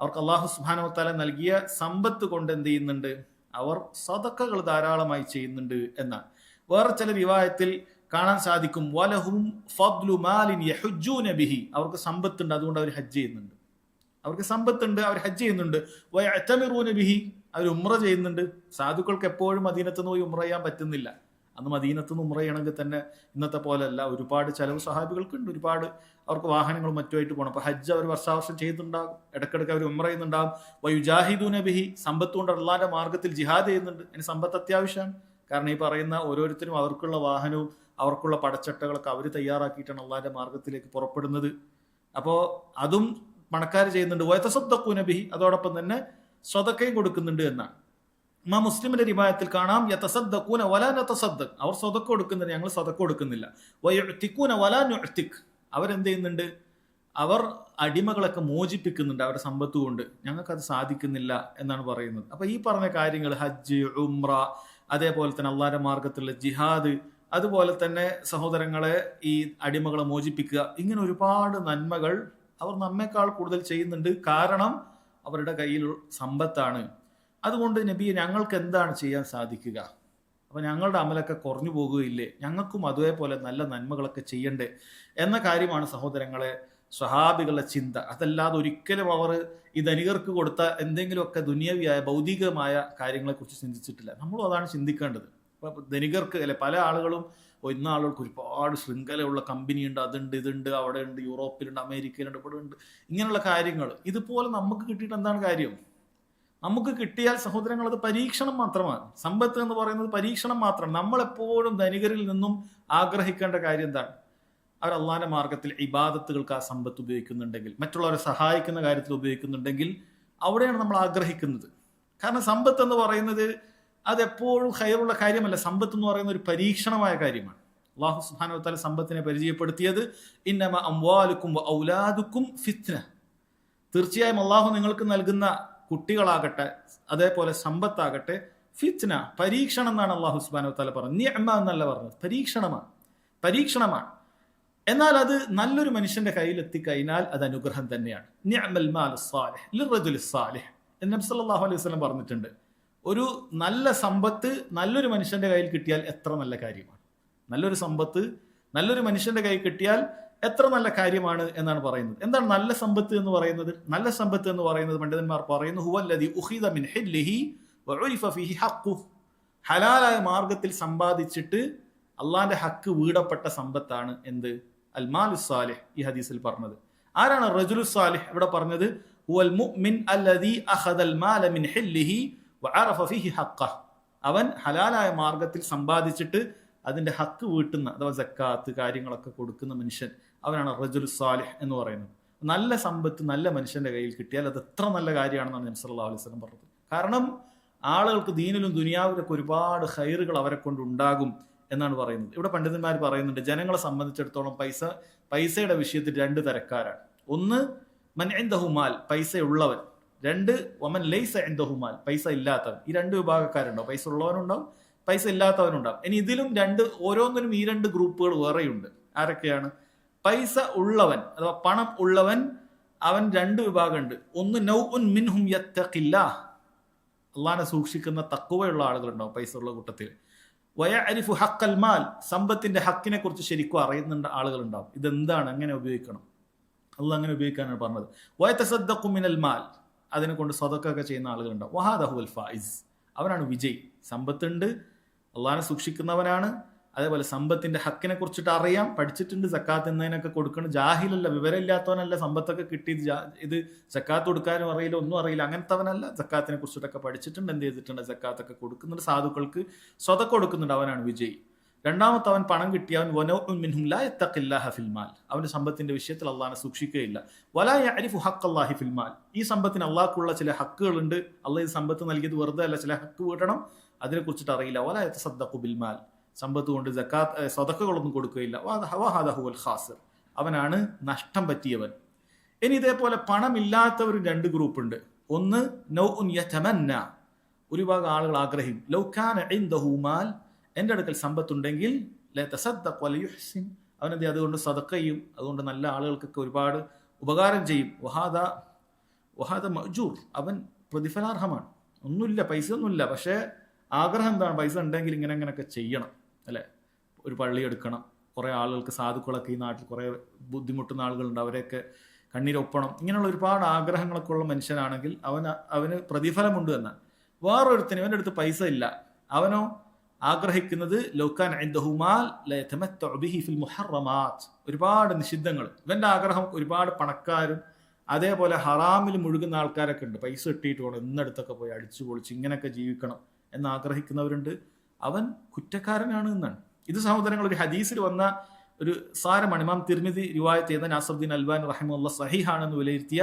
അവർക്ക് അല്ലാഹു സുബ്ഹാനഹു വ തആല നൽകിയ സമ്പത്ത് കൊണ്ട് എന്ത് ചെയ്യുന്നുണ്ട്? അവർ സദഖകൾ ധാരാളമായി ചെയ്യുന്നുണ്ട് എന്നാണ്. വേറെ ചില റിവായത്തിൽ കാണാൻ സാധിക്കും വലഹും ഫദ്ലു മാലിൻ യഹുജ്ജൂന ബിഹി. അവർക്ക് സമ്പത്തുണ്ട്, അതുകൊണ്ട് അവർ ഹജ്ജ് ചെയ്യുന്നുണ്ട്. അവർക്ക് സമ്പത്തുണ്ട്, അവർ ഹജ്ജ് ചെയ്യുന്നുണ്ട്. വയഅ്തമിറൂന ബിഹി. അവർ ഉംറ ചെയ്യുന്നുണ്ട്. സാധുക്കൾക്ക് എപ്പോഴും മദീനത്ത് പോയി ഉംറ ചെയ്യാൻ പറ്റുന്നില്ല. അന്ന് മദീനത്ത് നിന്ന് ഉംറ ചെയ്യണമെങ്കിൽ തന്നെ ഇന്നത്തെ പോലെയല്ല, ഒരുപാട് ചിലവ് സഹാബികൾക്കുണ്ട്, ഒരുപാട് അവർക്ക് വാഹനങ്ങളും മറ്റുമായിട്ട് പോകണം. അപ്പോൾ ഹജ്ജ് അവർ വർഷാവർഷം ചെയ്യുന്നുണ്ടാകും, ഇടയ്ക്കിടയ്ക്ക് അവർ ഉംറ ചെയ്യുന്നുണ്ടാകും. വയുജാഹിദൂന ബിഹി, സമ്പത്ത് കൊണ്ട് അള്ളാന്റെ മാർഗത്തിൽ ജിഹാദ് ചെയ്യുന്നുണ്ട്. അതിന് സമ്പത്ത് അത്യാവശ്യമാണ്. കാരണം ഈ പറയുന്ന ഓരോരുത്തരും അവർക്കുള്ള വാഹനവും അവർക്കുള്ള പടച്ചട്ടകളൊക്കെ അവർ തയ്യാറാക്കിയിട്ടാണ് അള്ളാന്റെ മാർഗത്തിലേക്ക് പുറപ്പെടുന്നത്. അപ്പോൾ അതും പണക്കാർ ചെയ്യുന്നുണ്ട്. വയതസദ്ദഖൂന ബിഹി, അതോടൊപ്പം തന്നെ സ്വതക്കയും കൊടുക്കുന്നുണ്ട് എന്നാണ്. മുസ്ലിമിന്റെ റിവായത്തിൽ കാണാം, യതസദ്ദഖൂന വലാ നതസദ്ദഖ്, അവർ സ്വതക്ക കൊടുക്കുന്നുണ്ട്, ഞങ്ങൾ സ്വതക്ക കൊടുക്കുന്നില്ല. വയുഅ്തിഖൂന വലാ നുഅ്തിഖ്, അവരെന്ത് ചെയ്യുന്നുണ്ട്, അവർ അടിമകളൊക്കെ മോചിപ്പിക്കുന്നുണ്ട് അവരുടെ സമ്പത്ത് കൊണ്ട്, ഞങ്ങൾക്കത് സാധിക്കുന്നില്ല എന്നാണ് പറയുന്നത്. അപ്പൊ ഈ പറഞ്ഞ കാര്യങ്ങൾ, ഹജ്ജ്, ഉംറ, അതേപോലെ തന്നെ അള്ളാന്റെ മാർഗത്തിലുള്ള ജിഹാദ്, അതുപോലെ തന്നെ സഹോദരങ്ങളെ ഈ അടിമകളെ മോചിപ്പിക്കുക, ഇങ്ങനെ ഒരുപാട് നന്മകൾ അവർ നമ്മേക്കാൾ കൂടുതൽ ചെയ്യുന്നുണ്ട്. കാരണം അവരുടെ കയ്യിൽ സമ്പത്താണ്. അതുകൊണ്ട് നബി, ഞങ്ങൾക്ക് എന്താണ് ചെയ്യാൻ സാധിക്കുക? അപ്പൊ ഞങ്ങളുടെ അമലൊക്കെ കുറഞ്ഞു പോകുകയില്ലേ? ഞങ്ങൾക്കും അതേപോലെ നല്ല നന്മകളൊക്കെ ചെയ്യണ്ടേ എന്ന കാര്യമാണ് സഹോദരങ്ങളെ സ്വഹാബികളുടെ ചിന്ത. അതല്ലാതെ ഒരിക്കലും അവർ ഈ ധനികർക്ക് കൊടുത്ത എന്തെങ്കിലുമൊക്കെ ദുനിയവിയായ ഭൗതികമായ കാര്യങ്ങളെക്കുറിച്ച് ചിന്തിച്ചിട്ടില്ല. നമ്മളും അതാണ് ചിന്തിക്കേണ്ടത്. ഇപ്പൊ ധനികർക്ക് അല്ലെ, പല ആളുകളും ഇന്ന ആളുകൾക്ക് ഒരുപാട് ശൃംഖലയുള്ള കമ്പനിയുണ്ട്, അതുണ്ട്, ഇതുണ്ട്, അവിടെ ഉണ്ട്, യൂറോപ്പിലുണ്ട്, അമേരിക്കയിലുണ്ട്, ഇവിടെ ഉണ്ട്, ഇങ്ങനെയുള്ള കാര്യങ്ങൾ. ഇതുപോലെ നമുക്ക് കിട്ടിയിട്ട് എന്താണ് കാര്യം? നമുക്ക് കിട്ടിയാൽ സഹോദരങ്ങൾ അത് പരീക്ഷണം മാത്രമാണ്. സമ്പത്ത് എന്ന് പറയുന്നത് പരീക്ഷണം മാത്രമാണ്. നമ്മളെപ്പോഴും ധനികരിൽ നിന്നും ആഗ്രഹിക്കേണ്ട കാര്യം എന്താണ്? അവർ അള്ളാന്റെ മാർഗത്തിൽ ഇബാദത്തുകൾക്ക് ആ സമ്പത്ത് ഉപയോഗിക്കുന്നുണ്ടെങ്കിൽ, മറ്റുള്ളവരെ സഹായിക്കുന്ന കാര്യത്തിൽ ഉപയോഗിക്കുന്നുണ്ടെങ്കിൽ, അവിടെയാണ് നമ്മൾ ആഗ്രഹിക്കുന്നത്. കാരണം സമ്പത്ത് എന്ന് പറയുന്നത് അതെപ്പോഴും ഖൈറുള്ള കാര്യമല്ല. സമ്പത്ത് എന്ന് പറയുന്ന ഒരു പരീക്ഷണമായ കാര്യമാണ്. അല്ലാഹു സുബ്ഹാനഹു വ തആല സമ്പത്തിനെ പരിചയപ്പെടുത്തിയത് ഇന്നമ അംവാലുക്കും ഔലാദുക്കും ഫിത്ന, തീർച്ചയായും അള്ളാഹു നിങ്ങൾക്ക് നൽകുന്ന കുട്ടികളാകട്ടെ അതേപോലെ സമ്പത്താകട്ടെ ഫിത്ന, പരീക്ഷണം എന്നാണ് അള്ളാഹു സുബ്ഹാനഹു വ തആല പറഞ്ഞത്. നിഅമ എന്നല്ല പറഞ്ഞത്, പരീക്ഷണമാണ്. എന്നാൽ അത് നല്ലൊരു മനുഷ്യന്റെ കയ്യിൽ എത്തിക്കഴിഞ്ഞാൽ അത് അനുഗ്രഹം തന്നെയാണ്. നിഅമൽ മാലു സ്സാലിഹ് ലിർറജുലി സ്സാലിഹ് എന്ന് നബി സല്ലല്ലാഹു അലൈഹി വസല്ലം പറഞ്ഞിട്ടുണ്ട്. ഒരു നല്ല സമ്പത്ത് നല്ലൊരു മനുഷ്യന്റെ കയ്യിൽ കിട്ടിയാൽ എത്ര നല്ല കാര്യമാണ്. നല്ലൊരു സമ്പത്ത് നല്ലൊരു മനുഷ്യന്റെ കയ്യിൽ കിട്ടിയാൽ എത്ര നല്ല കാര്യമാണ് എന്നാണ് പറയുന്നത്. എന്താണ് നല്ല സമ്പത്ത് എന്ന് പറയുന്നത്? നല്ല സമ്പത്ത് എന്ന് പറയുന്നത് പണ്ഡിതന്മാർ പറയുന്നു, ഹുവല്ലദി ഉഖിദ മിൻ ഹില്ലിഹി വഉരിഫ ഫീഹി ഹഖ്ഖുഹു, ഹലാലായ മാർഗത്തിൽ സമ്പാദിച്ചിട്ട് അള്ളാന്റെ ഹക്ക് വീടപ്പെട്ട സമ്പത്താണ് എന്ത്? അൽ മാലു സാലിഹ്. ഈ ഹദീസിൽ പറഞ്ഞത് ആരാണ്? റജുലു സാലിഹ്. ഇവിടെ പറഞ്ഞത് ഹുവൽ മുഅ്മിൻ അല്ലദി അഖദൽ മാല മിൻ ഹില്ലിഹി വഅറഫ ഫീഹി ഹഖ്ഖഹ്, അവൻ ഹലാലായ മാർഗത്തിൽ സമ്പാദിച്ചിട്ട് അതിന്റെ ഹക്ക് വീട്ടുന്ന, അഥവാ സക്കാത്ത് കാര്യങ്ങളൊക്കെ കൊടുക്കുന്ന മനുഷ്യൻ, അവനാണ് റജുലു സാലിഹ് എന്ന് പറയുന്നത്. നല്ല സമ്പത്ത് നല്ല മനുഷ്യന്റെ കയ്യിൽ കിട്ടിയാൽ അത് എത്ര നല്ല കാര്യമാണെന്നാണ് നബി സല്ലല്ലാഹു അലൈഹി വസല്ലം പറഞ്ഞത്. കാരണം ആളുകൾക്ക് ദീനിലും ദുനിയാവിലൊക്കെ ഒരുപാട് ഖൈറുകൾ അവരെ കൊണ്ട് ഉണ്ടാകും എന്നാണ് പറയുന്നത്. ഇവിടെ പണ്ഡിതന്മാർ പറയുന്നുണ്ട്, ജനങ്ങളെ സംബന്ധിച്ചിടത്തോളം പൈസയുടെ വിഷയത്തിൽ രണ്ട് തരക്കാരാണ്. ഒന്ന് മൻ ഇൻദഹു മാൽ, പൈസയുള്ളവൻ. രണ്ട് വമൻ ലൈസ ഇൻദഹു മാൽ, പൈസ ഇല്ലാത്തവൻ. ഈ രണ്ട് വിഭാഗക്കാരുണ്ടാവും. പൈസ ഉള്ളവനുണ്ടാവും, പൈസ ഇല്ലാത്തവനുണ്ടാവും. ഇനി ഇതിലും ഓരോന്നിനും ഈ രണ്ട് ഗ്രൂപ്പുകൾ വേറെയുണ്ട്. ആരൊക്കെയാണ്? പൈസ ഉള്ളവൻ അഥവാ പണം ഉള്ളവൻ, അവൻ രണ്ട് വിഭാഗമുണ്ട്. ഒന്ന് നൗഉൻ മിൻഹും യത്തഖില്ലാഹ്, അള്ളാഹനെ സൂക്ഷിക്കുന്ന തഖ്വയുള്ള ആളുകളുണ്ടാവും പൈസ ഉള്ള കൂട്ടത്തിൽ. വയഅരിഫു ഹഖൽ മാൽ, സമ്പത്തിന്റെ ഹക്കിനെ കുറിച്ച് ശരിക്കും അറിയുന്ന ആളുകളുണ്ടാവും. ഇതെന്താണ്, എങ്ങനെ ഉപയോഗിക്കണം, അള്ളാഹ് അങ്ങനെ ഉപയോഗിക്കാനാണ് പറഞ്ഞത്. വയതസദ്ദഖു മിനൽ മാൽ, അതിനെ കൊണ്ട് സദഖ ചെയ്യുന്ന ആളുകളുണ്ടാവും. വഹാദ ഹുവൽ ഫായിസ്, അവനാണ് വിജയ്. സമ്പത്തുണ്ട്, അള്ളാഹനെ സൂക്ഷിക്കുന്നവനാണ്, അതേപോലെ സമ്പത്തിന്റെ ഹക്കിനെ കുറിച്ചിട്ട് അറിയാം, പഠിച്ചിട്ടുണ്ട്, സക്കാത്ത് എന്നതിനൊക്കെ കൊടുക്കണം. ജാഹിലല്ല, വിവരമില്ലാത്തവനല്ല. സമ്പത്തൊക്കെ കിട്ടി ഇത് സക്കാത്ത് കൊടുക്കാനും അറിയില്ല, ഒന്നും അറിയില്ല, അങ്ങനത്തവനല്ല. സക്കാത്തിനെ കുറിച്ചിട്ടൊക്കെ പഠിച്ചിട്ടുണ്ട്, എന്ത് ചെയ്തിട്ടുണ്ട്, സക്കാത്തൊക്കെ കൊടുക്കുന്നുണ്ട്, സാധുക്കൾക്ക് സ്വതക്ക കൊടുക്കുന്നുണ്ട്, അവനാണ് വിജയ്. രണ്ടാമത്തെ, അവൻ പണം കിട്ടിയവൻ വനൗഉൻ മിൻഹും ലാ യത്തഖില്ലാഹ ഫിൽ മാൽ, അവന്റെ സമ്പത്തിന്റെ വിഷയത്തിൽ അള്ളാഹനെ സൂക്ഷിക്കുകയില്ല. വലാ യഅരിഫു ഹഖ്ഖല്ലാഹി ഫിൽ മാൽ, ഈ സമ്പത്തിന് അള്ളാഹ്ക്കുള്ള ചില ഹക്കുകളുണ്ട്. അള്ളാഹ് ഈ സമ്പത്ത് നൽകിയത് വെറുതെ അല്ല, ചില ഹക്ക് വീട്ടണം, അതിനെ കുറിച്ചിട്ട് അറിയില്ല. വലാ യതസദ്ദഖു ബിൽ മാൽ, സമ്പത്ത് കൊണ്ട് സക്കാത്ത് സദഖകളൊന്നും കൊടുക്കുകയില്ല. വഹാദ ഹുവൽ ഖാസിർ, അവനാണ് നഷ്ടം പറ്റിയവൻ. ഇനി ഇതേപോലെ പണമില്ലാത്തവരും രണ്ട് ഗ്രൂപ്പ് ഉണ്ട്. ഒന്ന് നൗഉൻ യതമന്ന, ഒരു ഭാഗം ആളുകൾ ആഗ്രഹിക്കും, ലൗ കാന ഇൻദഹു മാൽ, എൻ്റെ അടുക്കൽ സമ്പത്തുണ്ടെങ്കിൽ ലതസദ്ദഖ വലയുഹ്സിൻ, അവനെന്ത് അതുകൊണ്ട് സദഖ ചെയ്യും, അതുകൊണ്ട് നല്ല ആളുകൾക്കൊക്കെ ഒരുപാട് ഉപകാരം ചെയ്യും. വഹാദ മഅ്ജൂർ, അവൻ പ്രതിഫലാർഹമാണ്. ഒന്നുമില്ല, പൈസ ഒന്നുമില്ല, പക്ഷേ ആഗ്രഹം എന്താണ്, പൈസ ഉണ്ടെങ്കിൽ ഇങ്ങനെയൊക്കെ ചെയ്യണം, അല്ലേ? ഒരു പള്ളി എടുക്കണം, കുറേ ആളുകൾക്ക്, സാധുക്കളൊക്കെ ഈ നാട്ടിൽ കുറേ ബുദ്ധിമുട്ടുന്ന ആളുകളുണ്ട്, അവരെയൊക്കെ കണ്ണീരൊപ്പണം, ഇങ്ങനെയുള്ള ഒരുപാട് ആഗ്രഹങ്ങളൊക്കെ ഉള്ള മനുഷ്യനാണെങ്കിൽ അവന് പ്രതിഫലമുണ്ട് എന്നാണ്. വേറൊരുത്തിന് ഇവൻ്റെ അടുത്ത് പൈസ ഇല്ല, അവനോ ആഗ്രഹിക്കുന്നത് ലൗകാന ഇൻദഹു മാൽ ലയതമത്തഉ ബിഹി ഫിൽ മുഹറമാത്ത്, ഒരുപാട് നിഷിദ്ധങ്ങൾ. ഇവന്റെ ആഗ്രഹം ഒരുപാട് പണക്കാരും അതേപോലെ ഹറാമിൽ മുഴുകുന്ന ആൾക്കാരൊക്കെ ഉണ്ട്. പൈസ കിട്ടിയിട്ട് വേണം ഇന്നടുത്തൊക്കെ പോയി അടിച്ചു പൊളിച്ച് ഇങ്ങനെയൊക്കെ ജീവിക്കണം എന്ന് ആഗ്രഹിക്കുന്നവരുണ്ട്. അവൻ കുറ്റക്കാരനാണ് എന്നാണ്. ഇത് സഹോദരങ്ങൾ ഒരു ഹദീസിൽ വന്ന ഒരു സാരമാണ്. ഇമാം തിർമിദി റിവായത്ത് ചെയ്ത നാസറുദ്ദീൻ അൽബാനി റഹിമഹുല്ലാഹ് സഹീഹാണെന്ന് വിലയിരുത്തിയ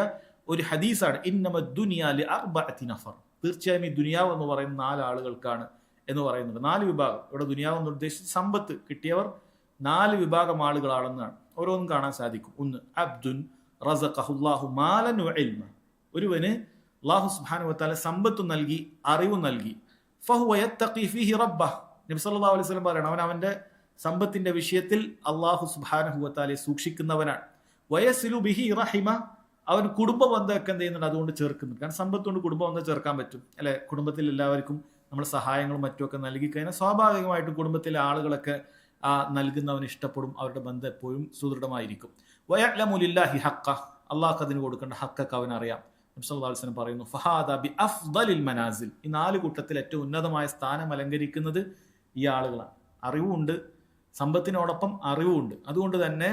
ഒരു ഹദീസാണ്. ഇന്നമ ദുനിയ ലിഅർബഅതി നഫർ, തീർച്ചയായും ഈ ദുനിയാവ് എന്ന് പറയുന്ന 4 ആളുകൾക്കാണ് എന്ന് പറയുന്നുണ്ട്. 4 വിഭാഗം. ഇവിടെ ദുനിയാവ് എന്ന് ഉദ്ദേശിച്ച് സമ്പത്ത് കിട്ടിയവർ 4 വിഭാഗം ആളുകളാണെന്നാണ്. ഓരോന്നും കാണാൻ സാധിക്കും. ഒന്ന്, അബ്ദുൻ റസഖഹുല്ലാഹു മാലൻ വഇൽമ, ഒരുവന് അല്ലാഹു സുബ്ഹാനഹു വതആല സമ്പത്ത് നൽകി അറിവ് നൽകി. ഫഹുവ യത്തഖി ഫീഹി റബ്ബഹ്, നബി സല്ലല്ലാഹു അലൈഹി വസല്ലം പറയണം, അവൻ അവന്റെ സമ്പത്തിന്റെ വിഷയത്തിൽ അല്ലാഹു സുബ്ഹാനഹു വതആലയെ സൂക്ഷിക്കുന്നവനാണ്. വയസിലു ബിഹി റഹിമ, അവൻ കുടുംബ ബന്ധമൊക്കെ എന്ത് ചെയ്യുന്നുണ്ട്, അതുകൊണ്ട് ചേർക്കുന്നുണ്ട്. കാരണം സമ്പത്ത് കൊണ്ട് കുടുംബ ബന്ധം ചേർക്കാൻ പറ്റും അല്ലെ. കുടുംബത്തിൽ എല്ലാവർക്കും നമ്മൾ സഹായങ്ങളും മറ്റുമൊക്കെ നൽകി കഴിഞ്ഞാൽ സ്വാഭാവികമായിട്ടും കുടുംബത്തിലെ ആളുകളൊക്കെ ആ നൽകുന്നവന് ഇഷ്ടപ്പെടും, അവരുടെ ബന്ധം എപ്പോഴും സുദൃഢമായിരിക്കും. വയഅലമു ലില്ലാഹി ഹഖ്ഖ, അള്ളാഹ് അതിന് കൊടുക്കേണ്ട ഹഖ്ഖൊക്കെ അവൻ അറിയാം. നബി സല്ലല്ലാഹു അലൈഹി വസല്ലം പറയുന്നു, ഫഹാദ ബി അഫ്ദലിൽ മനാസിൽ, ഈ 4 കൂട്ടത്തിൽ ഏറ്റവും ഉന്നതമായ സ്ഥാനം അലങ്കരിക്കുന്നത് ഈ ആളുകളാണ്. അറിവുണ്ട്, സമ്പത്തിനോടൊപ്പം അറിവുണ്ട്. അതുകൊണ്ട് തന്നെ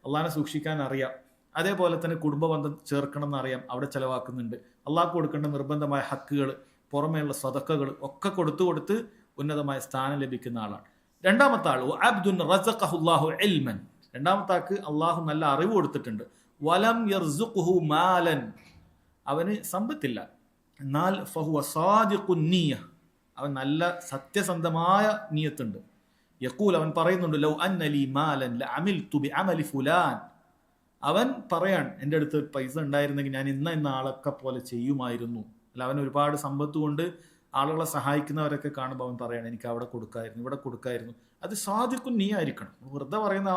അള്ളാഹിനെ സൂക്ഷിക്കാൻ അറിയാം. അതേപോലെ തന്നെ കുടുംബ ബന്ധം ചേർക്കണം എന്നറിയാം, അവിടെ ചെലവാക്കുന്നുണ്ട്. അള്ളാഹ് കൊടുക്കേണ്ട നിർബന്ധമായ ഹക്കുകൾ, പുറമേയുള്ള സദഖകൾ ഒക്കെ കൊടുത്ത് ഉന്നതമായ സ്ഥാനം ലഭിക്കുന്ന ആളാണ്. രണ്ടാമത്തെ ആൾ അബ്ദുൻ റസഖഹുല്ലാഹു ഇൽമൻ, രണ്ടാമത്തെ ആൾക്ക് അള്ളാഹു നല്ല അറിവ് കൊടുത്തിട്ടുണ്ട്. വലം യർസുഖുഹു മാലൻ, അവന് സമ്പത്തില്ല, എന്നാൽ ഫഹുവ സാദിഖുൻ നിയ്യ, അവൻ നല്ല സത്യസന്ധമായ നിയത്തുണ്ട്. യഖൂൽ, അവൻ പറയുന്നുണ്ട്, ലൗ അന്ന ലീ മാലൻ ലഅമിൽതു ബിഅമലി ഫുലാൻ, അവൻ പറയാൻ എൻ്റെ അടുത്ത് പൈസ ഉണ്ടായിരുന്നെങ്കിൽ ഞാൻ ഇന്ന ആളൊക്കെ പോലെ ചെയ്യുമായിരുന്നു. അല്ല, അവൻ ഒരുപാട് സമ്പത്ത് കൊണ്ട് ആളുകളെ സഹായിക്കുന്നവരൊക്കെ കാണുമ്പോൾ അവൻ പറയാണ്, എനിക്ക് അവിടെ കൊടുക്കായിരുന്നു, ഇവിടെ കൊടുക്കായിരുന്നു. അത് സാധിക്കും നീ ആയിരിക്കണം, വെറുതെ പറയുന്ന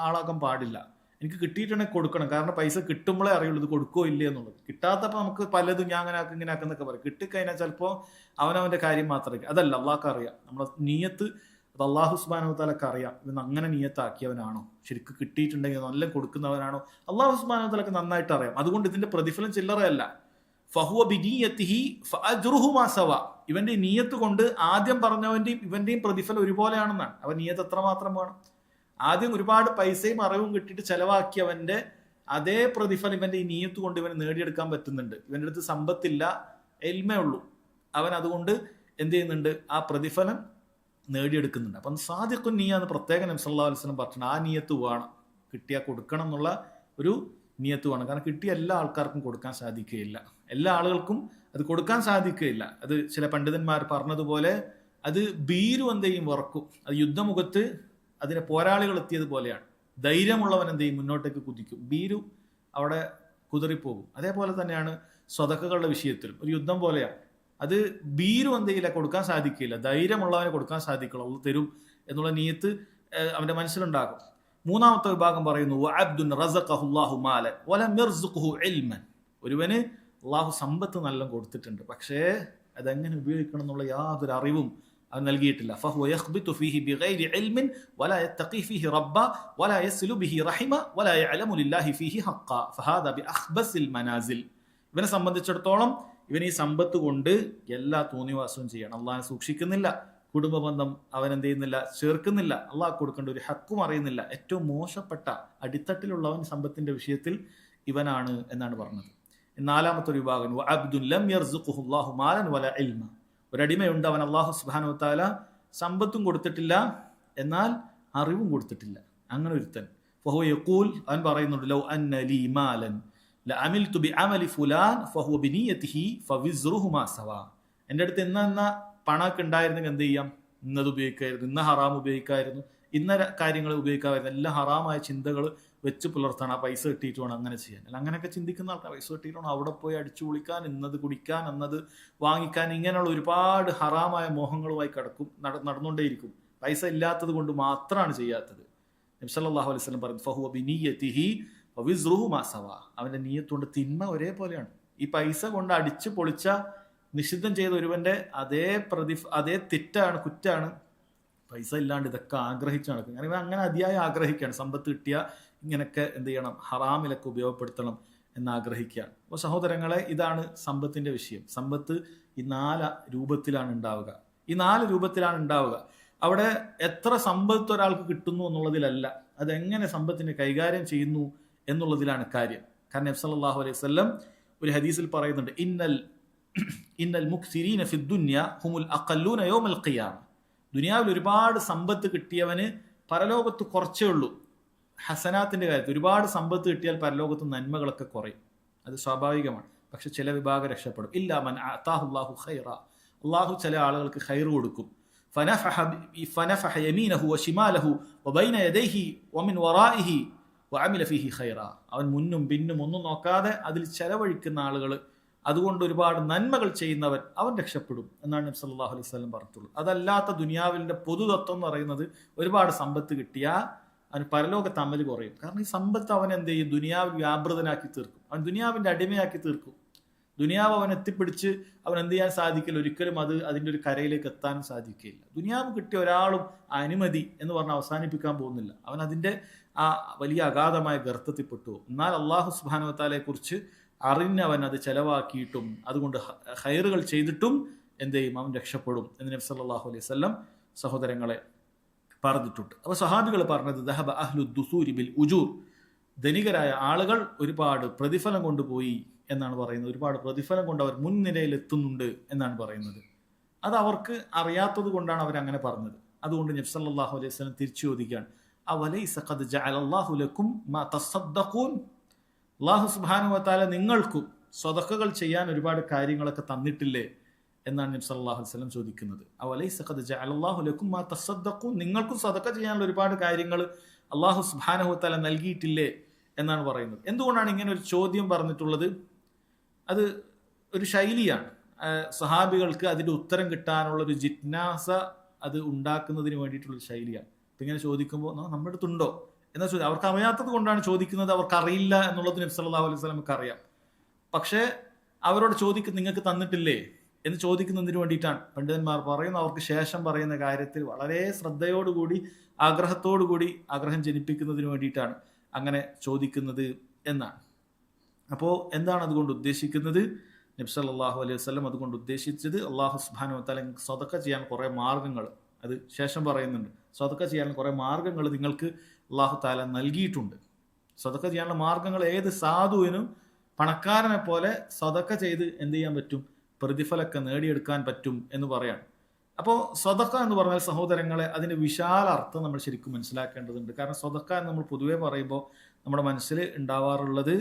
ആളാകാൻ പാടില്ല. എനിക്ക് കിട്ടിയിട്ടുണ്ടെങ്കിൽ കൊടുക്കണം. കാരണം പൈസ കിട്ടുമ്പോഴേ അറിയുള്ളൂ ഇത് കൊടുക്കോ ഇല്ലേ എന്നുള്ളത്. കിട്ടാത്തപ്പോൾ നമുക്ക് പലതും ഞാൻ അങ്ങനെ ആക്കും ഇങ്ങനെ ആക്കുന്നൊക്കെ പറയും. കിട്ടിക്കഴിഞ്ഞാൽ ചിലപ്പോൾ അവനവൻ്റെ കാര്യം മാത്രമേ, അതല്ല അള്ളാഹ്ക്ക് അറിയാം. നമ്മളെ നീയത്ത് അത് അള്ളാഹു സുബ്ഹാനഹു വതആലക്ക് അറിയാം. ഇവൻ അങ്ങനെ നിയത്താക്കിയവനാണോ, ശരിക്ക് കിട്ടിയിട്ടുണ്ടെങ്കിൽ നല്ല കൊടുക്കുന്നവനാണോ, അള്ളാഹു സുബ്ഹാനഹു വതആലക്ക് നന്നായിട്ട് അറിയാം. അതുകൊണ്ട് ഇതിന്റെ പ്രതിഫലം ചില്ലറയല്ല. ഫഹുവ ബിനിയതിഹി ഫഅജ്റുഹു മാ സവാ, ഇവന്റെ നീയത്ത് കൊണ്ട് ആദ്യം പറഞ്ഞവന്റെയും ഇവന്റെയും പ്രതിഫലം ഒരുപോലെയാണെന്നാണ്. അവൻ നീയത്ത് എത്രമാത്രം വേണം. ആദ്യം ഒരുപാട് പൈസയും അറിവും കിട്ടിയിട്ട് ചെലവാക്കിയവന്റെ അതേ പ്രതിഫലം ഇവന്റെ ഈ നീയത്ത് കൊണ്ട് ഇവന് നേടിയെടുക്കാൻ പറ്റുന്നുണ്ട്. ഇവന്റെ അടുത്ത് സമ്പത്തില്ല, എൽമേ ഉള്ളൂ, അവൻ അതുകൊണ്ട് എന്ത് ചെയ്യുന്നുണ്ട്, ആ പ്രതിഫലം നേടിയെടുക്കുന്നുണ്ട്. അപ്പം സാദിഖുൻ നിയ്യ എന്ന് പ്രത്യേകം നബി സല്ലല്ലാഹു അലൈഹി വസല്ലം പറഞ്ഞു, ആ നിയത്ത് വേണം, കിട്ടിയാൽ കൊടുക്കണം എന്നുള്ള ഒരു നിയത്ത് വേണം. കാരണം കിട്ടിയ എല്ലാ ആൾക്കാർക്കും കൊടുക്കാൻ സാധിക്കുകയില്ല, എല്ലാ ആളുകൾക്കും അത് കൊടുക്കാൻ സാധിക്കുകയില്ല. അത് ചില പണ്ഡിതന്മാർ പറഞ്ഞതുപോലെ അത് ഭീരു എന്ത് ചെയ്യും, വറക്കും. അത് യുദ്ധമുഖത്ത് അതിനെ പോരാളികൾ എത്തിയതുപോലെയാണ്. ധൈര്യമുള്ളവൻ എന്ത് ചെയ്യും, മുന്നോട്ടേക്ക് കുതിക്കും, ഭീരു അവിടെ കുതിറിപ്പോകും. അതേപോലെ തന്നെയാണ് സ്വതക്കകളുടെ വിഷയത്തിലും ഒരു യുദ്ധം പോലെയാണ്. അത് ഭീരു എന്ത് ചെയ്യില്ല, കൊടുക്കാൻ സാധിക്കില്ല, ധൈര്യമുള്ളവനെ കൊടുക്കാൻ സാധിക്കുള്ളൂ, അത് തരും എന്നുള്ള നീയത്ത് അവന്റെ മനസ്സിലുണ്ടാകും. മൂന്നാമത്തെ വിഭാഗം പറയുന്നു, അബ്ദുൻ റസഖഹുല്ലാഹു മാലൻ വലം യർസുഖുഹു ഇൽമൻ, ഒരുവന് അള്ളാഹു സമ്പത്ത് നല്ല കൊടുത്തിട്ടുണ്ട്, പക്ഷേ അതെങ്ങനെ ഉപയോഗിക്കണം എന്നുള്ള യാതൊരു അറിവും അവൻ നൽകിയിട്ടില്ല. ഫഹുവ യഖ്ബിതു ഫീഹി ബിഗൈരി ഇൽമിൻ വലാ യത്തഖി ഫീഹി റബ്ബ വലാ യസ്ലു ബിഹി റഹിമ വലാ യഅലമു ലില്ലാഹി ഫീഹി ഹഖ്ഖ ഫഹാദ ബിഅഖ്ബസിൽ മനാസിൽ. ഇവനെ സംബന്ധിച്ചിടത്തോളം ഇവൻ ഈ സമ്പത്ത് കൊണ്ട് എല്ലാ തോന്നിവാസവും ചെയ്യണം, അള്ളാഹിനെ സൂക്ഷിക്കുന്നില്ല, കുടുംബ ബന്ധം അവൻ എന്ത് ചെയ്യുന്നില്ല, ചേർക്കുന്നില്ല, അള്ളാഹ് കൊടുക്കേണ്ട ഒരു ഹക്കും അറിയുന്നില്ല. ഏറ്റവും മോശപ്പെട്ട അടിത്തട്ടിലുള്ളവൻ സമ്പത്തിന്റെ വിഷയത്തിൽ ഇവനാണ് എന്നാണ് പറഞ്ഞത്. നാലാമത്തെ ഒരു വിഭാഗം അബ്ദുൻ ലം യർസുഖുഹു അല്ലാഹു മാലൻ വല ഇൽമ, ഒരടിമയുണ്ട്, അവൻ അള്ളാഹു സുബ്ഹാനഹു വതആല സമ്പത്തും കൊടുത്തിട്ടില്ല എന്നാൽ അറിവും കൊടുത്തിട്ടില്ല. അങ്ങനെ ഒരുത്തൻ ഫഹുവ യഖൂൽ, അവൻ പറയുന്നുണ്ട്, ലൗ അന്ന ലീ മാലൻ ലഅമിൽതു ബിഅമലി ഫുലാൻ ഫഹുവ ബിനിയതിഹി ഫവിസ്റുഹു മാ സവാ, എൻ്റെ അടുത്ത് ഇന്ന പണമൊക്കെ ഉണ്ടായിരുന്നെങ്കിൽ എന്ത് ചെയ്യാം, ഇന്നത് ഉപയോഗിക്കായിരുന്നു, ഇന്ന ഹറാം ഉപയോഗിക്കായിരുന്നു, ഇന്ന കാര്യങ്ങൾ ഉപയോഗിക്കാമായിരുന്നു. എല്ലാം ഹറാമായ ചിന്തകൾ വെച്ച് പുലർത്താണ്. ആ പൈസ കിട്ടിയിട്ട് വേണം അങ്ങനെ ചെയ്യാൻ. അല്ല, അങ്ങനെയൊക്കെ ചിന്തിക്കുന്ന ആൾക്കാർ പൈസ കിട്ടിയിട്ട് വേണം അവിടെ പോയി അടിച്ചു പൊളിക്കാൻ, ഇന്നത് കുടിക്കാൻ, എന്നത് വാങ്ങിക്കാൻ, ഇങ്ങനെയുള്ള ഒരുപാട് ഹറാമായ മോഹങ്ങളുമായി കിടക്കും, നടന്നുകൊണ്ടേയിരിക്കും. പൈസ ഇല്ലാത്തത് കൊണ്ട് മാത്രമാണ് ചെയ്യാത്തത്. നബി സല്ലല്ലാഹു അലൈഹി വസല്ലം പറഞ്ഞു, ഫഹുവ ബിനിയതിഹി വവിസ്റുഹു മാ സവാ, അവന്റെ നിയ്യത്തുകൊണ്ട് തിന്മ ഒരേപോലെയാണ്. ഈ പൈസ കൊണ്ട് അടിച്ചു പൊളിച്ച നിഷിദ്ധം ചെയ്ത ഒരുവന്റെ അതേ തെറ്റാണ്, കുറ്റാണ് പൈസ ഇല്ലാണ്ട് ഇതൊക്കെ ആഗ്രഹിച്ചു നടക്കും. അങ്ങനെ അതിയായി ആഗ്രഹിക്കുകയാണ്, സമ്പത്ത് കിട്ടിയ ഇങ്ങനെയൊക്കെ എന്ത് ചെയ്യണം, ഹറാമിലൊക്കെ ഉപയോഗപ്പെടുത്തണം എന്ന് ആഗ്രഹിക്കുകയാണ്. അപ്പോൾ സഹോദരങ്ങളെ, ഇതാണ് സമ്പത്തിന്റെ വിഷയം. സമ്പത്ത് ഈ 4 രൂപത്തിലാണ് ഉണ്ടാവുക. അവിടെ എത്ര സമ്പത്ത് ഒരാൾക്ക് കിട്ടുന്നു എന്നുള്ളതിലല്ല, അതെങ്ങനെ സമ്പത്തിനെ കൈകാര്യം ചെയ്യുന്നു എന്നുള്ളതിലാണ് കാര്യം. കാരണം നബി സല്ലല്ലാഹു അലൈഹി വസല്ലം ഒരു ഹദീസിൽ പറയുന്നുണ്ട്, ഇന്നൽ മുക്സിരീന ഫിദ്ദുനിയ ഹുമുൽ അഖല്ലൂന യൗമൽ ഖിയാമ. ദുനിയാവിൽ ഒരുപാട് സമ്പത്ത് കിട്ടിയവന് പരലോകത്ത് കുറച്ചേ ഉള്ളൂ. ഹസനാത്തിന്റെ കാര്യത്തിൽ ഒരുപാട് സമ്പത്ത് കിട്ടിയാൽ പരലോകത്ത് നന്മകളൊക്കെ കുറയും, അത് സ്വാഭാവികമാണ്. പക്ഷെ ചില വിഭാഗം രക്ഷപ്പെടും. ഇല്ലാ മൻ അതാഹുല്ലാഹു ഖൈറ, അള്ളാഹു ചില ആളുകൾക്ക് ഖൈർ കൊടുക്കും. ഫനഫഹ യമീനഹു വശിമാലഹു വബൈന യദൈഹി വമിൻ വറാഇഹി വഅമില ഫീഹി ഖൈറ. അവൻ മുന്നും പിന്നും ഒന്നും നോക്കാതെ അതിൽ ചെലവഴിക്കുന്ന ആളുകൾ, അതുകൊണ്ട് ഒരുപാട് നന്മകൾ ചെയ്യുന്നവൻ, അവൻ രക്ഷപ്പെടും എന്നാണ് നബി സല്ലല്ലാഹു അലൈഹി വസല്ലം പറഞ്ഞിട്ടുള്ളത്. അതല്ലാത്ത ദുനിയാവിന്റെ പൊതുതത്വം എന്ന് പറയുന്നത് ഒരുപാട് സമ്പത്ത് കിട്ടിയാൽ അവന് പരലോകത്ത് അമല് കുറയും. കാരണം ഈ സമ്പത്ത് അവൻ എന്ത് ചെയ്യും? ദുനിയാവിൽ വ്യാപൃതനാക്കി തീർക്കും, അവൻ ദുനിയാവിന്റെ അടിമയാക്കി തീർക്കും. ദുനിയാവ് അവൻ എത്തിപ്പിടിച്ച് അവൻ എന്ത് ചെയ്യാൻ സാധിക്കില്ല, ഒരിക്കലും അതിൻ്റെ ഒരു കരയിലേക്ക് എത്താൻ സാധിക്കില്ല. ദുനിയാവ് കിട്ടിയ ഒരാളും അനുമതി എന്ന് പറഞ്ഞ് അവസാനിപ്പിക്കാൻ പോകുന്നില്ല, അവൻ അതിൻ്റെ ആ വലിയ അഗാധമായ ഗർത്തത്തിൽപ്പെട്ടു. എന്നാൽ അള്ളാഹു സുബ്ഹാനഹു വ തആലയെ കുറിച്ച് അറിഞ്ഞവൻ അത് ചെലവാക്കിയിട്ടും അതുകൊണ്ട് ഖൈറുകൾ ചെയ്തിട്ടും എന്ത് ചെയ്യും? അവൻ രക്ഷപ്പെടും എന്ന് നബി സല്ലല്ലാഹു അലൈഹി വസല്ലം സഹോദരങ്ങളെ പറഞ്ഞിട്ടുണ്ട്. അപ്പോൾ സഹാബികൾ പറഞ്ഞത് ദഹബ അഹ്ലു ദുസൂരി ബിൽ ഉജൂർ, ധനികരായ ആളുകൾ ഒരുപാട് പ്രതിഫലം കൊണ്ടുപോയി എന്നാണ് പറയുന്നത്. ഒരുപാട് പ്രതിഫലം കൊണ്ട് അവർ മുൻനിരയിൽ എത്തുന്നുണ്ട് എന്നാണ് പറയുന്നത്. അത് അവർക്ക് അറിയാത്തത് കൊണ്ടാണ് അവരങ്ങനെ പറഞ്ഞത്. അതുകൊണ്ട് നബി സല്ലല്ലാഹു അലൈഹി വസല്ലം തിരിച്ചു ചോദിക്കുകയാണ്, അവലൈസ ഖദ് ജഅലല്ലാഹു ലക്കും മാ തസദ്ദഖൂൻ, അല്ലാഹു സുബ്ഹാനഹു വ തആല നിങ്ങൾക്കും സ്വതക്കകൾ ചെയ്യാൻ ഒരുപാട് കാര്യങ്ങളൊക്കെ തന്നിട്ടില്ലേ എന്നാണ് നബി സല്ലല്ലാഹു അലൈഹി വസല്ലം ചോദിക്കുന്നത്. അവലൈസ ഖദ് ജഅലല്ലാഹു ലക്കും മാ തസദ്ദഖൂൻ, നിങ്ങൾക്കും സ്വതക്ക ചെയ്യാനുള്ള ഒരുപാട് കാര്യങ്ങൾ അല്ലാഹു സുബ്ഹാനഹു വ തആല നൽകിയിട്ടില്ലേ എന്നാണ് പറയുന്നത്. എന്തുകൊണ്ടാണ് ഇങ്ങനെ ഒരു ചോദ്യം പറഞ്ഞിട്ടുള്ളത്? അത് ഒരു ശൈലിയാണ്. സഹാബികൾക്ക് അതിന്റെ ഉത്തരം കിട്ടാനുള്ള ഒരു ജിജ്ഞാസ അത് ഉണ്ടാക്കുന്നതിന് വേണ്ടിയിട്ടുള്ള ശൈലിയാണ്. ഇപ്പം ഇങ്ങനെ ചോദിക്കുമ്പോൾ നമ്മുടെ അടുത്തുണ്ടോ എന്നാ ചോദ്യം. അവർക്ക് അറിയാത്തത് കൊണ്ടാണ് ചോദിക്കുന്നത്, അവർക്ക് അറിയില്ല എന്നുള്ളത് നബി സല്ലല്ലാഹു അലൈഹി വസല്ലമക്ക് അറിയാം. പക്ഷേ അവരോട് ചോദിക്കുന്ന നിങ്ങൾക്ക് തന്നിട്ടില്ലേ എന്ന് ചോദിക്കുന്നതിന് വേണ്ടിയിട്ടാണ്. പണ്ഡിതന്മാർ പറയുന്നു, അവർക്ക് ശേഷം പറയുന്ന കാര്യത്തിൽ വളരെ ശ്രദ്ധയോടുകൂടി ആഗ്രഹത്തോടുകൂടി ആഗ്രഹം ജനിപ്പിക്കുന്നതിന് വേണ്ടിയിട്ടാണ് അങ്ങനെ ചോദിക്കുന്നത് എന്നാണ്. അപ്പോൾ എന്താണ് അതുകൊണ്ട് ഉദ്ദേശിക്കുന്നത്? നബി സല്ലല്ലാഹു അലൈഹി വസല്ലം അതുകൊണ്ട് ഉദ്ദേശിച്ചത് അല്ലാഹു സുബ്ഹാനഹു വ തആല സ്വതക്ക ചെയ്യാൻ കുറേ മാർഗങ്ങൾ, അത് ശേഷം പറയുന്നുണ്ട്, സ്വതക്ക ചെയ്യാൻ കുറേ മാർഗങ്ങൾ നിങ്ങൾക്ക് അല്ലാഹു തആല നൽകിയിട്ടുണ്ട്. സ്വതക്ക ചെയ്യാനുള്ള മാർഗങ്ങൾ ഏത് സാധുവിനും പണക്കാരനെ പോലെ സ്വതക്ക ചെയ്ത് എന്ത് ചെയ്യാൻ പറ്റും? പ്രതിഫലമൊക്കെ നേടിയെടുക്കാൻ പറ്റും എന്ന് പറയാണ്. അപ്പോൾ സ്വതക്ക എന്ന് പറഞ്ഞാൽ സഹോദരങ്ങളെ, അതിൻ്റെ വിശാല അർത്ഥം നമ്മൾ ശരിക്കും മനസ്സിലാക്കേണ്ടതുണ്ട്. കാരണം സ്വതക്ക എന്ന് നമ്മൾ പൊതുവെ പറയുമ്പോൾ നമ്മുടെ മനസ്സിൽ ഉണ്ടാവാറുള്ളത്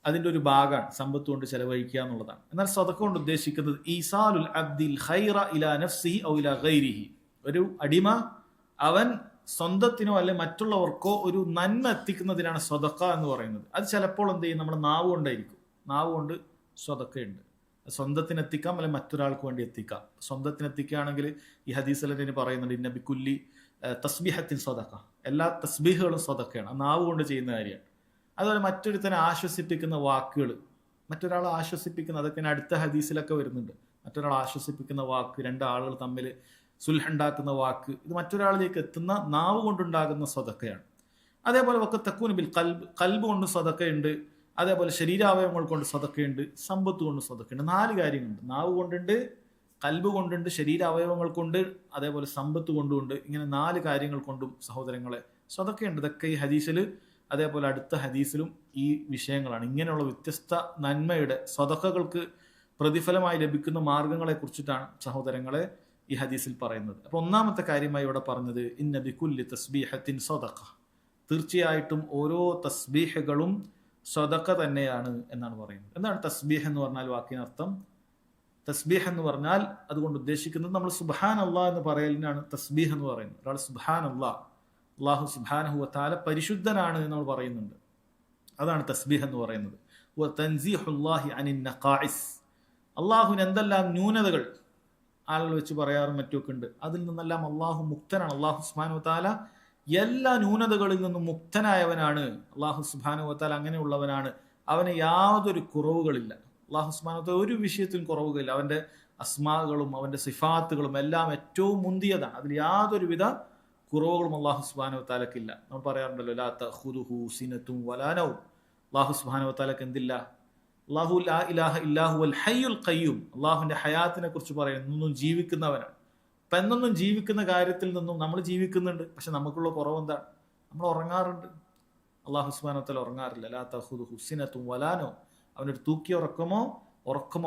അതിൻ്റെ ഒരു ഭാഗമാണ് സമ്പത്ത് കൊണ്ട് ചെലവഴിക്കുക എന്നുള്ളതാണ്. എന്നാൽ സ്വതക്ക കൊണ്ട് ഉദ്ദേശിക്കുന്നത് ഈസാലുൽ അബ്ദിൽ ഖൈറ ഇലാ നഫ്സിഹി ഔ ഇലാ ഗൈരിഹി, ഒരു അടിമ അവൻ സ്വന്തത്തിനോ അല്ലെ മറ്റുള്ളവർക്കോ ഒരു നന്മ എത്തിക്കുന്നതിനാണ് സ്വതക്ക എന്ന് പറയുന്നത്. അത് ചിലപ്പോൾ എന്ത് ചെയ്യും? നമ്മുടെ നാവ് കൊണ്ടായിരിക്കും. നാവ് കൊണ്ട് സ്വതക്കയുണ്ട്, സ്വന്തത്തിനെത്തിക്കാം അല്ലെങ്കിൽ മറ്റൊരാൾക്ക് വേണ്ടി എത്തിക്കാം. സ്വന്തത്തിനെത്തിക്കുകയാണെങ്കിൽ ഈ ഹദീസിൽ തന്നെ പറയുന്നുണ്ട്, ഇന്ന ബികുല്ലി തസ്ബീഹത്തിൻ സ്വതക്ക, എല്ലാ തസ്ബീഹുകളും സ്വതക്കയാണ്, നാവ് കൊണ്ട് ചെയ്യുന്ന കാര്യമാണ്. അതുപോലെ മറ്റൊരുത്തനെ ആശ്വസിപ്പിക്കുന്ന വാക്കുകൾ, മറ്റൊരാളെ ആശ്വസിപ്പിക്കുന്ന, അതൊക്കെ അടുത്ത ഹദീസിലൊക്കെ വരുന്നുണ്ട്. മറ്റൊരാളെ ആശ്വസിപ്പിക്കുന്ന വാക്ക്, രണ്ടാളുകൾ തമ്മിൽ സുൽഹുണ്ടാക്കുന്ന വാക്ക്, ഇത് മറ്റൊരാളിലേക്ക് എത്തുന്ന നാവ് കൊണ്ടുണ്ടാകുന്ന സ്വതക്കയാണ്. അതേപോലെ വഖത്തക്കൂന ബിൽ ഖൽബ്, ഖൽബ് കൊണ്ട് സ്വതക്കയുണ്ട്. അതേപോലെ ശരീരാവയവങ്ങൾ കൊണ്ട് സ്വതക്കയുണ്ട്, സമ്പത്ത് കൊണ്ട് സ്വതക്കയുണ്ട്. 4 കാര്യങ്ങളുണ്ട്. നാവ് കൊണ്ടുണ്ട്, ഖൽബ് കൊണ്ടുണ്ട്, ശരീരാവയവങ്ങൾ കൊണ്ട്, അതേപോലെ സമ്പത്ത് കൊണ്ടുണ്ട്. ഇങ്ങനെ 4 കാര്യങ്ങൾ കൊണ്ടും സഹോദരങ്ങളെ സ്വതക്കയുണ്ട്. ഇതൊക്കെ ഈ ഹദീസിൽ, അതേപോലെ അടുത്ത ഹദീസിലും ഈ വിഷയങ്ങളാണ്. ഇങ്ങനെയുള്ള വ്യത്യസ്ത നന്മയുടെ സ്വതക്കകൾക്ക് പ്രതിഫലമായി ലഭിക്കുന്ന മാർഗങ്ങളെ കുറിച്ചിട്ടാണ് സഹോദരങ്ങളെ ഈ ഹദീസിൽ പറയുന്നത്. അപ്പോൾ ഒന്നാമത്തെ കാര്യമായി ഇവിടെ പറഞ്ഞത് ഇന്ന ബികുല്ലി തസ്ബീഹത്തിൻ സ്വതക്ക, തീർച്ചയായിട്ടും ഓരോ തസ്ബീഹുകളും സ്വതക്ക തന്നെയാണ് എന്നാണ് പറയുന്നത്. എന്താണ് തസ്ബീഹ് എന്ന് പറഞ്ഞാൽ? വാക്കിനർത്ഥം തസ്ബീഹ് എന്ന് പറഞ്ഞാൽ അതുകൊണ്ട് ഉദ്ദേശിക്കുന്നത് നമ്മൾ സുബ്ഹാൻ അല്ലാഹ് എന്ന് പറയലിനാണ് തസ്ബീഹ് എന്ന് പറയുന്നത്. ഒരാൾ സുബ്ഹാൻ അല്ലാഹ്, അല്ലാഹു സുബ്ഹാനഹു വ തആല പരിശുദ്ധനാണ് എന്ന് നമ്മൾ പറയുന്നുണ്ട്, അതാണ് തസ്ബീഹ് എന്ന് പറയുന്നത്. വ തൻസീഹുല്ലാഹി അനിൻ നഖാഇസ്, അല്ലാഹുവിന് എന്തെല്ലാം ന്യൂനതകൾ ആളുകൾ വെച്ച് പറയാറും മറ്റുമൊക്കെ ഉണ്ട്, അതിൽ നിന്നെല്ലാം അള്ളാഹു മുക്തനാണ്. അള്ളാഹു സുബ്ഹാനഹു വ തആല എല്ലാ ന്യൂനതകളിൽ നിന്നും മുക്തനായവനാണ്. അള്ളാഹു സുബ്ഹാനഹു വ തആല അങ്ങനെയുള്ളവനാണ്, അവന് യാതൊരു കുറവുകളില്ല. അള്ളാഹു സുബ്ഹാനഹു വ തആല ഒരു വിഷയത്തിലും കുറവുകളില്ല. അവൻ്റെ അസ്മാകളും അവൻ്റെ സിഫാത്തുകളും എല്ലാം ഏറ്റവും മുന്തിയതാണ്, അതിൽ യാതൊരുവിധ കുറവുകളും അള്ളാഹു സുബ്ഹാനഹു വ തആലക്കില്ല. നമ്മൾ പറയാറുണ്ടല്ലോ, ലാ തഖുദുഹു സിനത്തും വലാ നൗം, അള്ളാഹു സുബ്ഹാനഹു വ തആലക്ക് എന്തില്ല? അള്ളാഹു ലാ ഇലാഹ ഇല്ലാഹു അൽ ഹയ്യുൽ ഖയ്യൂം, അള്ളാഹുവിന്റെ ഹയാത്തിനെ കുറിച്ച് പറയുന്നു, ജീവിക്കുന്നവനാണ്. അപ്പം എന്നൊന്നും ജീവിക്കുന്ന കാര്യത്തിൽ നിന്നും നമ്മൾ ജീവിക്കുന്നുണ്ട്, പക്ഷെ നമുക്കുള്ള കുറവ് എന്താണ്? നമ്മൾ ഉറങ്ങാറുണ്ട്. അള്ളാഹു സുബ്ഹാനഹു വ തആല ഉറങ്ങാറില്ല. ലാ തഖുദുഹു സിനത്തുൻ വലാനോ, അവനൊരു തൂക്കിയ ഉറക്കമോ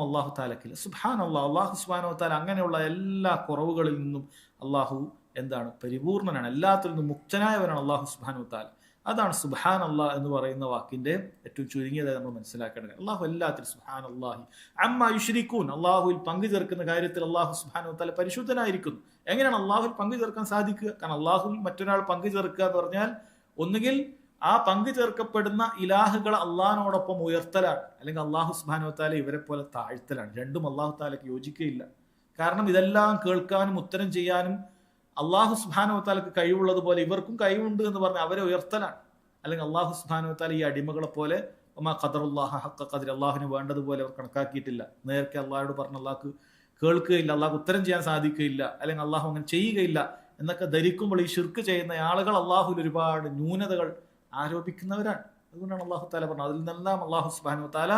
അള്ളാഹു താലക്കില്ല. സുബ്ഹാനല്ലാഹ്, അള്ളാഹു സുബ്ഹാനഹു വ തആല അങ്ങനെയുള്ള എല്ലാ കുറവുകളിൽ നിന്നും അള്ളാഹു എന്താണ്? പരിപൂർണനാണ്, എല്ലാത്തിൽ നിന്നും മുക്തനായവനാണ് അള്ളാഹു സുബ്ഹാനഹു വ തആല. അതാണ് സുബ്ഹാനല്ലാഹ് എന്ന് പറയുന്ന വാക്കിന്റെ ഏറ്റവും ചുരുങ്ങിയതായി നമ്മൾ മനസ്സിലാക്കേണ്ടത്. അള്ളാഹു എല്ലാത്തിലും സുബ്ഹാനല്ലാഹി അമ്മാ യുശ്രികൂൻ, അള്ളാഹുവിൽ പങ്കു ചേർക്കുന്ന കാര്യത്തിൽ അള്ളാഹു സുബ്ഹാനഹു വ തആല പരിശുദ്ധനായിരിക്കുന്നു. എങ്ങനെയാണ് അള്ളാഹുവിൽ പങ്കു ചേർക്കാൻ സാധിക്കുക? കാരണം അള്ളാഹുവിൽ മറ്റൊരാൾ പങ്കു ചേർക്കുക എന്ന് പറഞ്ഞാൽ ഒന്നുകിൽ ആ പങ്കു ചേർക്കപ്പെടുന്ന ഇലാഹുകളെ അള്ളാഹിനോടൊപ്പം ഉയർത്തലാണ്, അല്ലെങ്കിൽ അള്ളാഹു സുബ്ഹാനഹു വ തആല ഇവരെ പോലെ താഴ്ത്തലാണ്. രണ്ടും അള്ളാഹു തആലയ്ക്ക് യോജിക്കുകയില്ല. കാരണം ഇതെല്ലാം കേൾക്കാനും ഉത്തരം ചെയ്യാനും അള്ളാഹു സുബ്ഹാനഹു വ തആലക്ക് കഴിവുള്ളതുപോലെ ഇവർക്കും കഴിവുണ്ട് എന്ന് പറഞ്ഞ് അവരെ ഉയർത്തലാണ്. അല്ലെങ്കിൽ അള്ളാഹു സുബ്ഹാനഹു വ തആല ഈ അടിമകളെ പോലെ വമാ ഖദറുല്ലാഹ ഹഖ്ക ഖദ്രി, അള്ളാഹുവിന് വേണ്ടതുപോലെ അവർ കണക്കാക്കിയിട്ടില്ല. നേരത്തെ അള്ളാഹുവോട് പറഞ്ഞ അള്ളാഹ്ക്ക് കേൾക്കുകയില്ല, അള്ളാഹ് ഉത്തരം ചെയ്യാൻ സാധിക്കുകയില്ല, അല്ലെങ്കിൽ അള്ളാഹു അങ്ങനെ ചെയ്യുകയില്ല എന്നൊക്കെ ധരിക്കുമ്പോൾ ഈ ശിർക്ക് ചെയ്യുന്ന ആളുകൾ അള്ളാഹുവിൽ ഒരുപാട് ന്യൂനതകൾ ആരോപിക്കുന്നവരാണ്. അതുകൊണ്ടാണ് അള്ളാഹു തആല പറഞ്ഞത്, അതിൽ നിന്നെല്ലാം അള്ളാഹു സുബ്ഹാനഹു വ തആല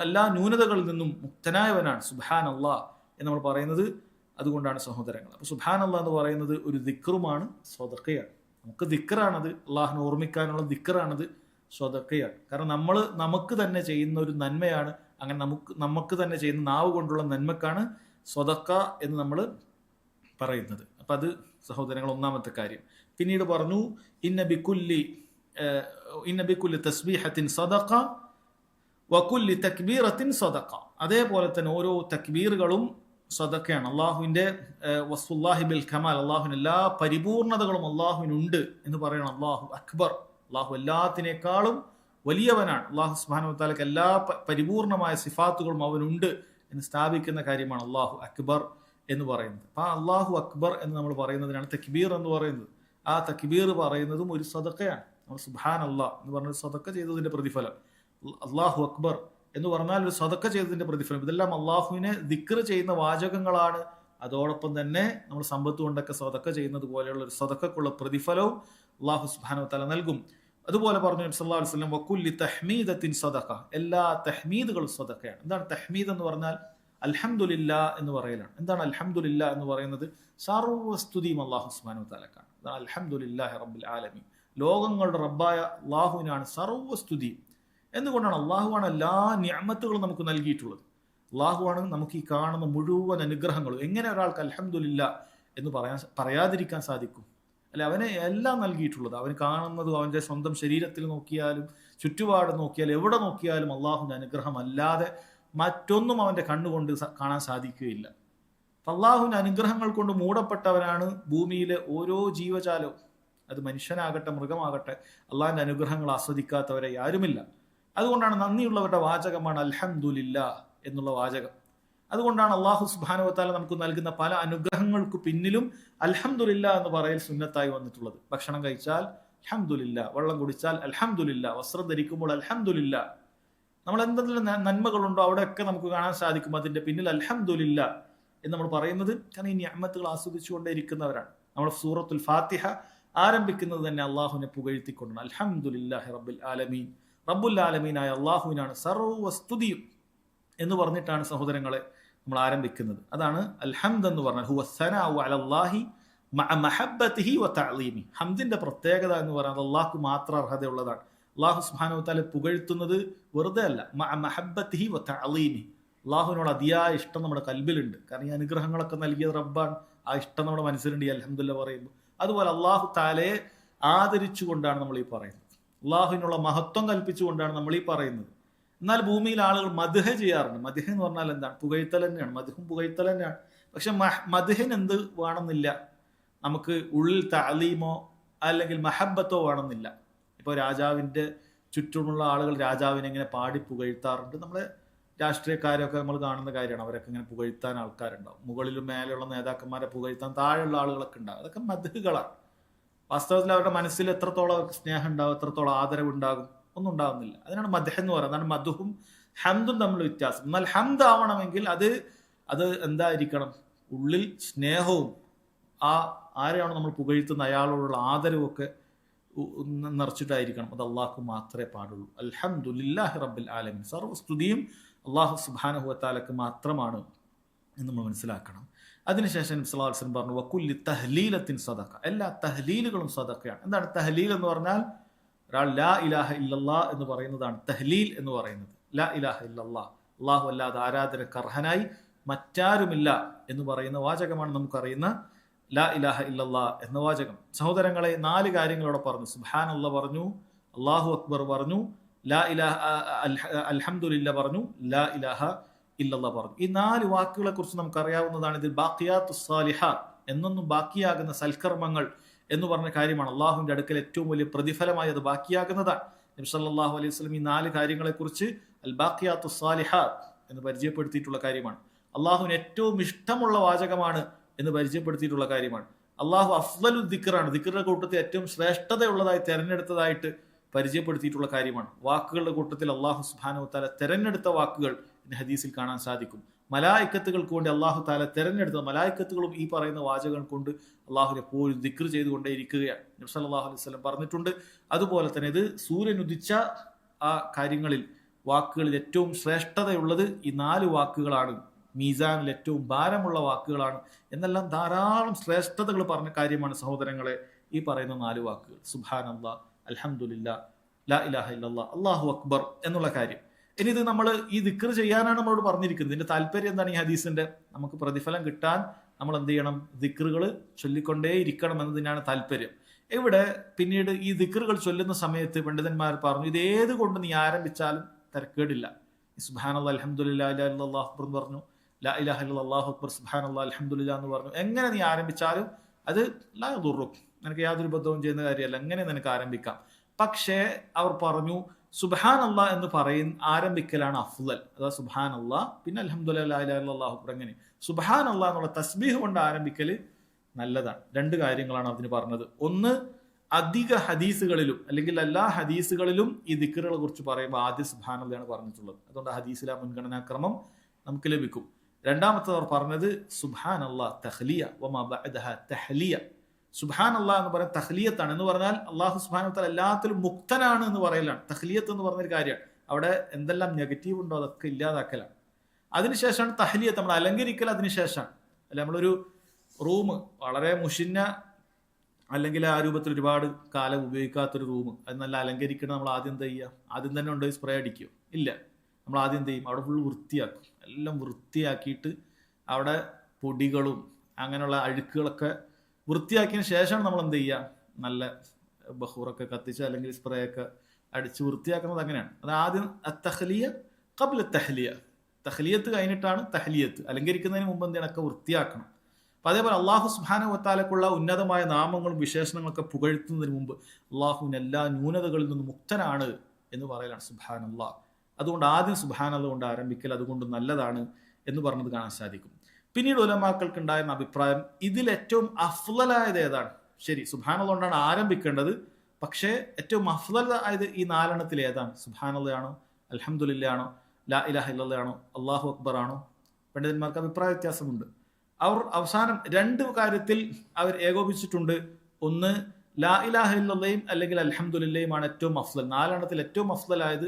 എല്ലാ ന്യൂനതകളിൽ നിന്നും മുക്തനായവനാണ് സുബ്ഹാനല്ലാഹ് എന്ന് നമ്മൾ പറയുന്നത്. അതുകൊണ്ടാണ് സഹോദരങ്ങൾ. അപ്പോൾ സുബ്ഹാനല്ലാഹ് എന്ന് പറയുന്നത് ഒരു ദിക്റുമാണ്, സ്വതക്കയാണ്. നമുക്ക് ദിക്റാണത്, അള്ളാഹിനെ ഓർമ്മിക്കാനുള്ള ദിക്റാണത്, സ്വതക്കയാണ്. കാരണം നമ്മൾ നമുക്ക് തന്നെ ചെയ്യുന്ന ഒരു നന്മയാണ്. അങ്ങനെ നമുക്ക് തന്നെ ചെയ്യുന്ന നാവ് കൊണ്ടുള്ള നന്മക്കാണ് സ്വതക്ക എന്ന് നമ്മൾ പറയുന്നത്. അപ്പം അത് സഹോദരങ്ങൾ ഒന്നാമത്തെ കാര്യം. പിന്നീട് പറഞ്ഞു ഇന്ന ബികുല്ലി തസ്ബീഹത്തിൻ സദഖ വകുല്ലി തക്ബീറത്തിൻ സദഖ. അതേപോലെ തന്നെ ഓരോ തക്ബീറുകളും സദഖയാണ്. അള്ളാഹുവിൻ്റെ വസ്ഫുല്ലാഹി ബിൽ കമാൽ, അള്ളാഹുവിന് എല്ലാ പരിപൂർണതകളും അള്ളാഹുവിനുണ്ട് എന്ന് പറയണം. അള്ളാഹു അക്ബർ, അള്ളാഹു എല്ലാത്തിനേക്കാളും വലിയവനാണ്. അള്ളാഹു സുബ്ഹാനഹു വ തആലക്ക് എല്ലാ പരിപൂർണമായ സിഫാത്തുകളും അവനുണ്ട് എന്ന് സ്ഥാപിക്കുന്ന കാര്യമാണ് അള്ളാഹു അക്ബർ എന്ന് പറയുന്നത്. അപ്പം ആ അള്ളാഹു അക്ബർ എന്ന് നമ്മൾ പറയുന്നതിനാണ് തക്ബീർ എന്ന് പറയുന്നത്. ആ തക്ബീർ പറയുന്നതും ഒരു സദഖയാണ്. നമ്മൾ സുബ്ഹാനല്ലാഹ് എന്ന് പറഞ്ഞ സദഖ ചെയ്തതിന്റെ പ്രതിഫലം, അള്ളാഹു അക്ബർ എന്ന് പറഞ്ഞാൽ ഒരു സദഖ ചെയ്തതിന്റെ പ്രതിഫലം. ഇതെല്ലാം അള്ളാഹുവിനെ ദിക്ർ ചെയ്യുന്ന വാചകങ്ങളാണ്. അതോടൊപ്പം തന്നെ നമ്മൾ സമ്പത്ത് കൊണ്ടൊക്കെ സദഖ ചെയ്യുന്നത് പോലെയുള്ള ഒരു സദഖക്കുള്ള പ്രതിഫലവും അള്ളാഹു സുബ്ഹാനഹു വ തആല നൽകും. അതുപോലെ പറഞ്ഞു നബി സല്ലല്ലാഹു അലൈഹി വസല്ലം വകുല്ലി തഹ്മീദത്തിൻ സദഖ, എല്ലാ തഹ്മീദുകളും സദഖയാണ്. എന്താണ് തഹ്മീദ് എന്ന് പറഞ്ഞാൽ? അൽഹംദുലില്ലാ എന്ന് പറയലാണ്. എന്താണ് അൽഹംദുലില്ലാ എന്ന് പറയുന്നത്? സർവ്വസ്തുതിയും അള്ളാഹു സുബ്ഹാനഹു വ തആലക്കാണ്. അതാണ് അൽഹംദുലില്ലാഹി റബ്ബിൽ ആലമീൻ, ലോകങ്ങളുടെ റബ്ബായ അള്ളാഹുവിനാണ് സർവ്വസ്തുതി. എന്തുകൊണ്ടാണ്? അള്ളാഹുവാണ് എല്ലാ നിഅമത്തുകളും നമുക്ക് നൽകിയിട്ടുള്ളത്. അള്ളാഹുവാണ് നമുക്ക് ഈ കാണുന്ന മുഴുവൻ അനുഗ്രഹങ്ങളും. എങ്ങനെ ഒരാൾക്ക് അൽഹംദുലില്ലാ എന്ന് പറയാതിരിക്കാൻ സാധിക്കും? അല്ലെ, അവനെ എല്ലാം നൽകിയിട്ടുള്ളത്. അവന് കാണുന്നതും അവൻ്റെ സ്വന്തം ശരീരത്തിൽ നോക്കിയാലും ചുറ്റുപാട് നോക്കിയാലും എവിടെ നോക്കിയാലും അള്ളാഹുവിൻ്റെ അനുഗ്രഹം അല്ലാതെ മറ്റൊന്നും അവൻ്റെ കണ്ണുകൊണ്ട് കാണാൻ സാധിക്കുകയില്ല. അള്ളാഹുവിൻ്റെ അനുഗ്രഹങ്ങൾ കൊണ്ട് മൂടപ്പെട്ടവനാണ് ഭൂമിയിലെ ഓരോ ജീവജാലവും. അത് മനുഷ്യനാകട്ടെ മൃഗമാകട്ടെ, അള്ളാഹിൻ്റെ അനുഗ്രഹങ്ങൾ ആസ്വദിക്കാത്തവരെ ആരുമില്ല. അതുകൊണ്ടാണ് നന്ദിയുള്ളവരുടെ വാചകമാണ് അൽഹംദുലില്ലാ എന്നുള്ള വാചകം. അതുകൊണ്ടാണ് അള്ളാഹു സുബ്ഹാനഹു വ തആല നമുക്ക് നൽകുന്ന പല അനുഗ്രഹങ്ങൾക്ക് പിന്നിലും അൽഹംദുലില്ലാ എന്ന് പറയൽ സുന്നത്തായി വന്നിട്ടുള്ളത്. ഭക്ഷണം കഴിച്ചാൽ അൽഹംദുലില്ലാ, വെള്ളം കുടിച്ചാൽ അൽഹംദുലില്ലാ, വസ്ത്രം ധരിക്കുമ്പോൾ അൽഹംദുലില്ലാ, നമ്മൾ എന്തെങ്കിലും നന്മകളുണ്ടോ അവിടെയൊക്കെ നമുക്ക് കാണാൻ സാധിക്കും അതിന്റെ പിന്നിൽ അൽഹംദുലില്ലാ എന്ന് നമ്മൾ പറയുന്നത്. കാരണം ഈ നിഅമത്തുകൾ ആസ്വദിച്ചുകൊണ്ടേ ഇരിക്കുന്നവരാണ്. നമ്മൾ സൂറത്തുൽ ഫാത്തിഹ ആരംഭിക്കുന്നത് തന്നെ അള്ളാഹുവിനെ പുകഴ്ത്തിക്കൊണ്ടാണ്. അൽഹംദുലില്ലാഹി റബ്ബിൽ ആലമീൻ, റബ്ബുൽ ആലമീനായ അള്ളാഹുവിനാണ് സർവ്വസ്തുതിയും എന്ന് പറഞ്ഞിട്ടാണ് സഹോദരങ്ങളെ നമ്മൾ ആരംഭിക്കുന്നത്. അതാണ് അൽഹംദ് എന്ന് പറഞ്ഞാൽ ഹുവ സനാഉ അലല്ലാഹി മഅ മഹബ്ബതിഹി വ തഅലീമി. ഹംദിന്റെ പ്രത്യേകത എന്ന് പറയുന്നത് അള്ളാഹ്ക്ക് മാത്രം അർഹതയുള്ളതാണ്. അള്ളാഹു സുബ്ഹാനഹു വ തആല പുകഴ്ത്തുന്നത് വെറുതെ അല്ല, മഅ മഹബ്ബതിഹി വ തഅലീമി. അള്ളാഹുവിനോട് അതിയായ ഇഷ്ടം നമ്മുടെ കൽബിലുണ്ട്. കാരണം ഈ അനുഗ്രഹങ്ങളൊക്കെ നൽകിയത് റബ്ബാണ്. ആ ഇഷ്ടം നമ്മുടെ മനസ്സിലുണ്ട് ഈ അൽഹംദുലില്ലാ പറയുമ്പോൾ. അതുപോലെ അള്ളാഹു തആലയെ ആദരിച്ചുകൊണ്ടാണ് നമ്മൾ ഈ പറയുന്നത്. അള്ളാഹുവിനുള്ള മഹത്വം കൽപ്പിച്ചുകൊണ്ടാണ് നമ്മൾ ഈ പറയുന്നത്. എന്നാൽ ഭൂമിയിൽ ആളുകൾ മദ്ഹ് ചെയ്യാറുണ്ട്. മദ്ഹ് എന്ന് പറഞ്ഞാൽ എന്താണ്? പുകഴ്ത്തൽ തന്നെയാണ്. മദ്ഹും പുകഴ്ത്തൽ തന്നെയാണ്. പക്ഷെ മദ്ഹിന് എന്ത് വേണമെന്നില്ല, നമുക്ക് ഉള്ളിൽ തഅലീമോ അല്ലെങ്കിൽ മഹബ്ബത്തോ വേണമെന്നില്ല. ഇപ്പോൾ രാജാവിൻ്റെ ചുറ്റുമുള്ള ആളുകൾ രാജാവിനെ ഇങ്ങനെ പാടി പുകഴ്ത്താറുണ്ട്. നമ്മളെ രാഷ്ട്രീയക്കാരൊക്കെ നമ്മൾ കാണുന്ന കാര്യമാണ്. അവരൊക്കെ ഇങ്ങനെ പുകഴ്ത്താൻ ആൾക്കാരുണ്ടാവും. മുകളിലും മേലെയുള്ള നേതാക്കന്മാരെ പുകഴ്ത്താൻ താഴെയുള്ള ആളുകളൊക്കെ ഉണ്ടാകും. അതൊക്കെ മദ്ഹുകളാണ്. വാസ്തവത്തിൽ അവരുടെ മനസ്സിൽ എത്രത്തോളം സ്നേഹം ഉണ്ടാകും, എത്രത്തോളം ആദരവ് ഉണ്ടാകും, ഒന്നും ഉണ്ടാകുന്നില്ല. അതിനാണ് മദ്ഹ് എന്ന് പറയുന്നത്. അതാണ് മദ്ഹും ഹംദും തമ്മിൽ വ്യത്യാസം. എന്നാൽ ഹംദ് ആവണമെങ്കിൽ അത് എന്തായിരിക്കണം? ഉള്ളിൽ സ്നേഹവും ആരെയാണോ നമ്മൾ പുകഴ്ത്തുന്ന അയാളോടുള്ള ആദരവൊക്കെ നിറച്ചിട്ടായിരിക്കണം. അത് അള്ളാഹ്ക്ക് മാത്രമേ പാടുള്ളൂ. അൽഹംദുലില്ലാഹി റബ്ബിൽ ആലമീൻ, സർവ്വസ്തുതിയും അള്ളാഹു സുബ്ഹാനഹു വ തആലക്ക് മാത്രമാണ് എന്ന് നമ്മൾ മനസ്സിലാക്കണം. അതിനുശേഷം നബി സല്ലല്ലാഹു അലൈഹി വസല്ലം പറഞ്ഞു വകുല്ലി തഹ്ലീലത്തിൻ സദഖ, എല്ലാ തഹ്ലീലുകളും സദഖയാണ്. എന്താണ് തഹ്ലീൽ എന്ന് പറഞ്ഞാൽ? ഒരാൾ ലാ ഇലാഹ ഇല്ലല്ലാഹ് എന്ന് പറയുന്നതാണ് തഹ്ലീൽ എന്ന് പറയുന്നത്. ലാ ഇലാഹ ഇല്ലല്ലാഹ്, അല്ലാഹു അല്ലാതെ ആരാധനക്ക് അർഹനായി മറ്റാരുമില്ല എന്ന് പറയുന്ന വാചകമാണ് നമുക്കറിയുന്ന ലാ ഇലാഹ ഇല്ലല്ലാഹ് എന്ന വാചകം. സഹോദരങ്ങളെ, 4 കാര്യങ്ങളോടെ പറഞ്ഞു. സുബ്ഹാനല്ലാഹ് പറഞ്ഞു, അല്ലാഹു അക്ബർ പറഞ്ഞു, ലാ ഇലാഹ അൽഹംദുലില്ലാഹ് പറഞ്ഞു, ലാ ഇലാഹ ഇല്ലല്ലാഹ് പറഞ്ഞു. ഈ 4 വാക്കുകളെ കുറിച്ച് നമുക്കറിയാവുന്നതാണ്. ഇത് ബാഖിയാത്തുസ് സാലിഹാത്ത്, എന്നൊന്നും ബാക്കിയാകുന്ന സൽക്കർമ്മങ്ങൾ എന്ന് പറഞ്ഞ കാര്യമാണ്. അള്ളാഹുവിന്റെ അടുക്കൽ ഏറ്റവും വലിയ പ്രതിഫലമായി അത് ബാക്കിയാകുന്നതാണ്. നബി സല്ലല്ലാഹു അലൈഹി വസല്ലം ഈ 4 കാര്യങ്ങളെ കുറിച്ച് അൽ ബാഖിയാത്തുസ് സാലിഹാത്ത് എന്ന് പരിചയപ്പെടുത്തിയിട്ടുള്ള കാര്യമാണ്. അള്ളാഹുവിന് ഏറ്റവും ഇഷ്ടമുള്ള വാചകമാണ് എന്ന് പരിചയപ്പെടുത്തിയിട്ടുള്ള കാര്യമാണ്. അള്ളാഹു അഫ്ളലു ദിക്റാണ്, ദിക്റിന്റെ കൂട്ടത്തിൽ ഏറ്റവും ശ്രേഷ്ഠതയുള്ളതായി തെരഞ്ഞെടുത്തതായിട്ട് പരിചയപ്പെടുത്തിയിട്ടുള്ള കാര്യമാണ്. വാക്കുകളുടെ കൂട്ടത്തിൽ അള്ളാഹു സുബ്ഹാനഹു വ തആല തെരഞ്ഞെടുത്ത വാക്കുകൾ ഹദീസിൽ കാണാൻ സാധിക്കും. മലായിക്കത്തുകൾക്ക് വേണ്ടി അള്ളാഹു താല തെരഞ്ഞെടുത്ത മലായിക്കത്തുകളും ഈ പറയുന്ന വാചകങ്ങൾ കൊണ്ട് അള്ളാഹുവിനെ എപ്പോഴും ദിക്ർ ചെയ്തുകൊണ്ടേ ഇരിക്കുകയാണ്. നബി സല്ലല്ലാഹു അലൈഹി വസല്ലം പറഞ്ഞിട്ടുണ്ട്. അതുപോലെ തന്നെ ഇത് സൂര്യൻ ഉദിച്ച ആ കാര്യങ്ങളിൽ വാക്കുകളിൽ ഏറ്റവും ശ്രേഷ്ഠതയുള്ളത് ഈ 4 വാക്കുകളാണ്, മീസാനിൽ ഏറ്റവും ഭാരമുള്ള വാക്കുകളാണ് എന്നെല്ലാം ധാരാളം ശ്രേഷ്ഠതകൾ പറഞ്ഞ കാര്യമാണ് സഹോദരങ്ങളെ ഈ പറയുന്ന 4 വാക്കുകൾ. സുബ്ഹാനല്ലാഹ്, അൽഹംദുലില്ലാഹ്, ലാ ഇലാഹ ഇല്ലല്ലാഹ്, അല്ലാഹു അക്ബർ എന്നുള്ള കാര്യം. ഇനി ഇത് നമ്മൾ ഈ ദിക്ർ ചെയ്യാനാണ് നമ്മളോട് പറഞ്ഞിരിക്കുന്നത്. ഇതിന്റെ താല്പര്യം എന്താണ്? ഈ ഹദീസിന്റെ നമുക്ക് പ്രതിഫലം കിട്ടാൻ നമ്മൾ എന്ത് ചെയ്യണം? ദിക്റുകൾ ചൊല്ലിക്കൊണ്ടേ ഇരിക്കണം എന്നതിനാണ് താല്പര്യം. ഇവിടെ പിന്നീട് ഈ ദിക്റുകൾ ചൊല്ലുന്ന സമയത്ത് പണ്ഡിതന്മാർ പറഞ്ഞു, ഇത് ഏത് കൊണ്ട് നീ ആരംഭിച്ചാലും തരക്കേടില്ല. സുബ്ഹാനല്ലാഹ് അൽഹംദുലില്ലാഹ് ലാ ഇലാഹ ഇല്ലല്ലാഹു അക്ബർ എന്ന് പറഞ്ഞു, ലാ ഇലാഹ ഇല്ലല്ലാഹു അല്ലാഹു അക്ബർ സുബ്ഹാനല്ലാഹ് അൽഹംദുലില്ലാഹ് എന്ന് പറഞ്ഞു. എങ്ങനെ നീ ആരംഭിച്ചാലും അത് ലാ യദുറുക്, നിനക്ക് യാതൊരു ബന്ധവും ചെയ്യുന്ന കാര്യമല്ല, എങ്ങനെ നിനക്ക് ആരംഭിക്കാം. പക്ഷേ അവർ പറഞ്ഞു സുബ്ഹാനല്ലാഹ് എന്ന് ആരംഭിക്കലാണ് അഫ്ളൽ. അതാ സുബ്ഹാനല്ലാഹ് പിന്നെ അൽഹംദുലില്ലാഹ് ലാ ഇലാഹ ഇല്ലല്ലാഹു അക്ബർ. അങ്ങനെ സുബ്ഹാനല്ലാഹ് എന്നുള്ള തസ്ബീഹ് കൊണ്ട് ആരംഭിക്കൽ നല്ലതാണ്. 2 കാര്യങ്ങളാണ് അതിന് പറഞ്ഞത്. ഒന്ന്, അധിക ഹദീസുകളിലും അല്ലെങ്കിൽ എല്ലാ ഹദീസുകളിലും ഈ ദിക്റുകളെ കുറിച്ച് പറയുമ്പോൾ ആദ്യം സുബ്ഹാനല്ലാഹ് ആണ് പറഞ്ഞിട്ടുള്ളത്. അതുകൊണ്ട് ഹദീസിലെ മുൻഗണനാക്രമം നമുക്ക് ലഭിക്കും. രണ്ടാമത്തെ അവർ പറഞ്ഞത് സുബ്ഹാനല്ലാഹ് തഖ്ലിയ വമാ ബഅദഹ തഹ്ലിയ. സുബ്ഹാനല്ലാഹ് എന്ന് പറയുന്നത് തഖ്ലിയത്താണ്. എന്ന് പറഞ്ഞാൽ അള്ളാഹു സുബ്ഹാനഹു വ തആല എല്ലാത്തിലും മുക്തനാണ് എന്ന് പറയലാണ്. തഖ്ലിയത്ത് എന്ന് പറഞ്ഞൊരു കാര്യമാണ്. അവിടെ എന്തെല്ലാം നെഗറ്റീവ് ഉണ്ടോ അതൊക്കെ ഇല്ലാതാക്കലാണ്. അതിനുശേഷമാണ് തഹ്ലിയത്ത്, നമ്മൾ അലങ്കരിക്കൽ. അതിനുശേഷമാണ് അല്ല, നമ്മളൊരു റൂം വളരെ മുഷിഞ്ഞ അല്ലെങ്കിൽ ആ രൂപത്തിൽ ഒരുപാട് കാലം ഉപയോഗിക്കാത്തൊരു റൂം അത് നല്ല അലങ്കരിക്കണം. നമ്മൾ ആദ്യം എന്താ ചെയ്യുക? ആദ്യം തന്നെ കൊണ്ടുപോയി സ്പ്രേ അടിക്കുമോ? ഇല്ല. നമ്മൾ ആദ്യം എന്ത് ചെയ്യും? അവിടെ ഫുൾ വൃത്തിയാക്കും. എല്ലാം വൃത്തിയാക്കിയിട്ട് അവിടെ പൊടികളും അങ്ങനെയുള്ള അഴുക്കുകളൊക്കെ വൃത്തിയാക്കിയതിന് ശേഷമാണ് നമ്മൾ എന്ത് ചെയ്യുക? നല്ല ബഹൂറൊക്കെ കത്തിച്ച് അല്ലെങ്കിൽ സ്പ്രേ ഒക്കെ അടിച്ച് വൃത്തിയാക്കുന്നത് അങ്ങനെയാണ്. അത് ആദ്യം തഹ്ലിയ ഖബ്ല തഹ്ലിയ, തഹ്ലിയത്ത് കഴിഞ്ഞിട്ടാണ് തഹ്ലിയത്ത്. അലങ്കരിക്കുന്നതിന് മുമ്പ് എന്തിനൊക്കെ വൃത്തിയാക്കണം. അപ്പം അതേപോലെ അള്ളാഹു സുബ്ഹാനഹു വ തആലക്കുള്ള ഉന്നതമായ നാമങ്ങളും വിശേഷണങ്ങളൊക്കെ പുകഴ്ത്തുന്നതിന് മുമ്പ് അള്ളാഹുവിന് എല്ലാ ന്യൂനതകളിൽ നിന്നും മുക്തനാണ് എന്ന് പറയലാണ് സുബ്ഹാനല്ലാഹ്. അതുകൊണ്ട് ആദ്യം സുബ്ഹാനല്ലാഹ് കൊണ്ട് ആരംഭിക്കൽ അതുകൊണ്ട് നല്ലതാണ് എന്ന് പറഞ്ഞത് കാണാൻ സാധിക്കും. പിന്നീട് ഉലമാക്കൾക്ക് ഉണ്ടായിരുന്ന അഭിപ്രായം, ഇതിൽ ഏറ്റവും അഫ്ളലായത് ഏതാണ്? ശരി, സുബ്ഹാനല്ലാഹ് കൊണ്ടാണ് ആരംഭിക്കേണ്ടത്. പക്ഷേ ഏറ്റവും അഫ്ളലായത് ഈ 4 എണ്ണത്തിൽ ഏതാണ്? സുബ്ഹാനല്ലാഹ് ആണോ, അൽഹംദുലില്ലാഹ് ആണോ, ലാ ഇലാഹ ഇല്ലല്ലാഹ് ആണോ, അല്ലാഹു അക്ബർ ആണോ? പണ്ഡിതന്മാർക്ക് അഭിപ്രായ വ്യത്യാസമുണ്ട്. അവർ അവസാനം 2 കാര്യത്തിൽ അവർ ഏകോപിച്ചിട്ടുണ്ട്. ഒന്ന്, ലാ ഇലാഹ ഇല്ലല്ലാഹയും അല്ലെങ്കിൽ അൽഹംദുലില്ലാഹയുമാണ് ഏറ്റവും അഫ്ളൽ. 4 എണ്ണത്തിൽ ഏറ്റവും അഫ്ളലായത്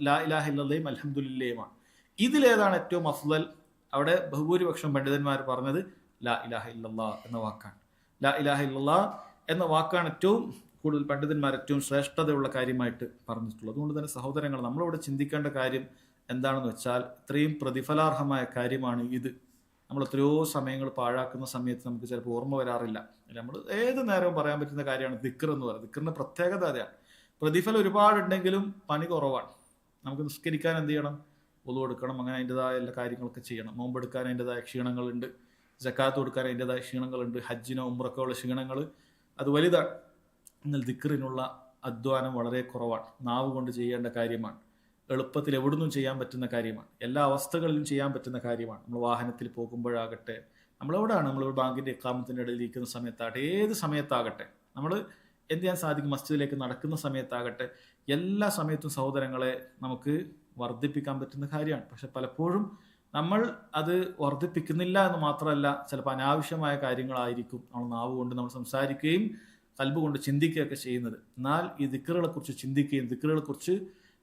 ലാ ഇലാഹ ഇല്ലല്ലാഹയും അൽഹംദുലില്ലാഹയുമാണ്. ഇതിലേതാണ് ഏറ്റവും അഫ്ളൽ? അവിടെ ബഹുഭൂരിപക്ഷം പണ്ഡിതന്മാർ പറഞ്ഞത് ലാ ഇലാഹ ഇല്ലല്ലാഹ് എന്ന വാക്കാണ്. ലാ ഇലാഹ ഇല്ലല്ലാഹ് എന്ന വാക്കാണ് ഏറ്റവും കൂടുതൽ പണ്ഡിതന്മാർ ഏറ്റവും ശ്രേഷ്ഠതയുള്ള കാര്യമായിട്ട് പറഞ്ഞിട്ടുള്ളത്. അതുകൊണ്ട് തന്നെ സഹോദരങ്ങൾ, നമ്മളിവിടെ ചിന്തിക്കേണ്ട കാര്യം എന്താണെന്ന് വെച്ചാൽ, ഇത്രയും പ്രതിഫലാർഹമായ കാര്യമാണ് ഇത്. നമ്മൾ എത്രയോ സമയങ്ങൾ പാഴാക്കുന്ന സമയത്ത് നമുക്ക് ചിലപ്പോൾ ഓർമ്മ വരാറില്ല. നമ്മൾ ഏത് നേരവും പറയാൻ പറ്റുന്ന കാര്യമാണ് ദിക്ർ എന്ന് പറയുന്നത്. ദിക്റിന്റെ പ്രത്യേകത അതാണ്. പ്രതിഫലം ഒരുപാടുണ്ടെങ്കിലും പണി കുറവാണ്. നമുക്ക് നിസ്കരിക്കാൻ എന്ത് ചെയ്യണം? വുളു എടുക്കണം, അങ്ങനെ അതിൻ്റെതായ എല്ലാ കാര്യങ്ങളൊക്കെ ചെയ്യണം. നോമ്പെടുക്കാൻ അതിൻ്റെതായ ക്ഷീണങ്ങളുണ്ട്, സക്കാത്ത് കൊടുക്കാൻ അതിൻ്റെതായ ക്ഷീണങ്ങളുണ്ട്, ഹജ്ജിനോ ഉംറക്കോ ഉള്ള ക്ഷീണങ്ങൾ അത് വലുതാണ്. എന്നാൽ ദിക്റിനുള്ള അധ്വാനം വളരെ കുറവാണ്. നാവ് കൊണ്ട് ചെയ്യേണ്ട കാര്യമാണ്. എളുപ്പത്തിൽ എവിടുന്നും ചെയ്യാൻ പറ്റുന്ന കാര്യമാണ്. എല്ലാ അവസ്ഥകളിലും ചെയ്യാൻ പറ്റുന്ന കാര്യമാണ്. നമ്മൾ വാഹനത്തിൽ പോകുമ്പോഴാകട്ടെ, നമ്മളെവിടെയാണ്, നമ്മൾ ബാങ്കിൻ്റെ ഇഖാമത്തിൻ്റെ ഇടയിൽ ഇരിക്കുന്ന സമയത്താകട്ടെ, ഏത് സമയത്താകട്ടെ, നമ്മൾ എന്ത് ചെയ്യാൻ സാധിക്കും? മസ്ജിദിലേക്ക് നടക്കുന്ന സമയത്താകട്ടെ, എല്ലാ സമയത്തും സഹോദരങ്ങളെ നമുക്ക് വർദ്ധിപ്പിക്കാൻ പറ്റുന്ന കാര്യമാണ്. പക്ഷെ പലപ്പോഴും നമ്മൾ അത് വർദ്ധിപ്പിക്കുന്നില്ല എന്ന് മാത്രമല്ല, ചിലപ്പോൾ അനാവശ്യമായ കാര്യങ്ങളായിരിക്കും നമ്മൾ നാവ് കൊണ്ട് നമ്മൾ സംസാരിക്കുകയും കൽബ് കൊണ്ട് ചിന്തിക്കുകയൊക്കെ ചെയ്യുന്നത്. എന്നാൽ ഈ ദിക്റുകളെ കുറിച്ച് ചിന്തിക്കുകയും ദിക്റുകളെ കുറിച്ച്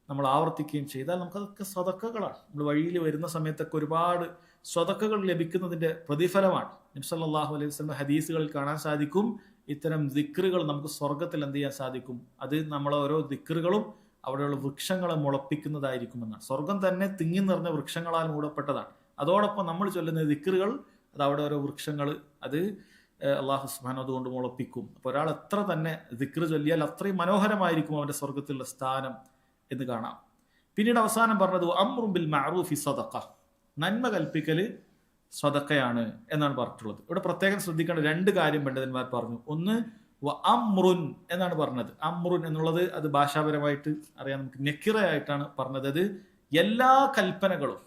നമ്മൾ ആവർത്തിക്കുകയും ചെയ്താൽ നമുക്കതൊക്കെ സദഖകളാണ്. നമ്മൾ വഴിയിൽ വരുന്ന സമയത്തൊക്കെ ഒരുപാട് സ്വതക്കകൾ ലഭിക്കുന്നതിൻ്റെ പ്രതിഫലമാണ്. നബി സല്ലല്ലാഹു അലൈഹി വസല്ലം ഹദീസുകളിൽ കാണാൻ സാധിക്കും, ഇത്തരം ദിക്റുകൾ നമുക്ക് സ്വർഗത്തിൽ എന്ത് ചെയ്യാൻ സാധിക്കും, അത് നമ്മളെ ഓരോ ദിക്റുകളും അവിടെയുള്ള വൃക്ഷങ്ങളെ മുളപ്പിക്കുന്നതായിരിക്കുമെന്നാണ്. സ്വർഗം തന്നെ തിങ്ങി നിറഞ്ഞ വൃക്ഷങ്ങളാൽ മൂടപ്പെട്ടതാണ്. അതോടൊപ്പം നമ്മൾ ചൊല്ലുന്ന ദിക്റുകൾ അത് അവിടെ ഓരോ വൃക്ഷങ്ങൾ അത് അള്ളാഹു സുബ്ഹാനഹു അതുകൊണ്ട് മുളപ്പിക്കും. അപ്പോൾ ഒരാൾ എത്ര തന്നെ ദിക്ർ ചൊല്ലിയാൽ അത്രയും മനോഹരമായിരിക്കും അവൻ്റെ സ്വർഗത്തിലുള്ള സ്ഥാനം എന്ന് കാണാം. പിന്നീട് അവസാനം പറഞ്ഞത് അംറും ബിൽ മഅറൂഫി സദഖ, നന്മ കൽപ്പിക്കൽ സദഖയാണ് എന്നാണ് പറഞ്ഞിട്ടുള്ളത്. ഇവിടെ പ്രത്യേകം ശ്രദ്ധിക്കേണ്ട രണ്ട് കാര്യം പണ്ഡിതന്മാർ പറഞ്ഞു. ഒന്ന് അമ്രുൻ എന്നാണ് പറഞ്ഞത്. അമ്രുൻ എന്നുള്ളത് അത് ഭാഷാപരമായിട്ട് അറിയാം, നമുക്ക് നെക്കിറയായിട്ടാണ് പറഞ്ഞത്. അത് എല്ലാ കൽപ്പനകളും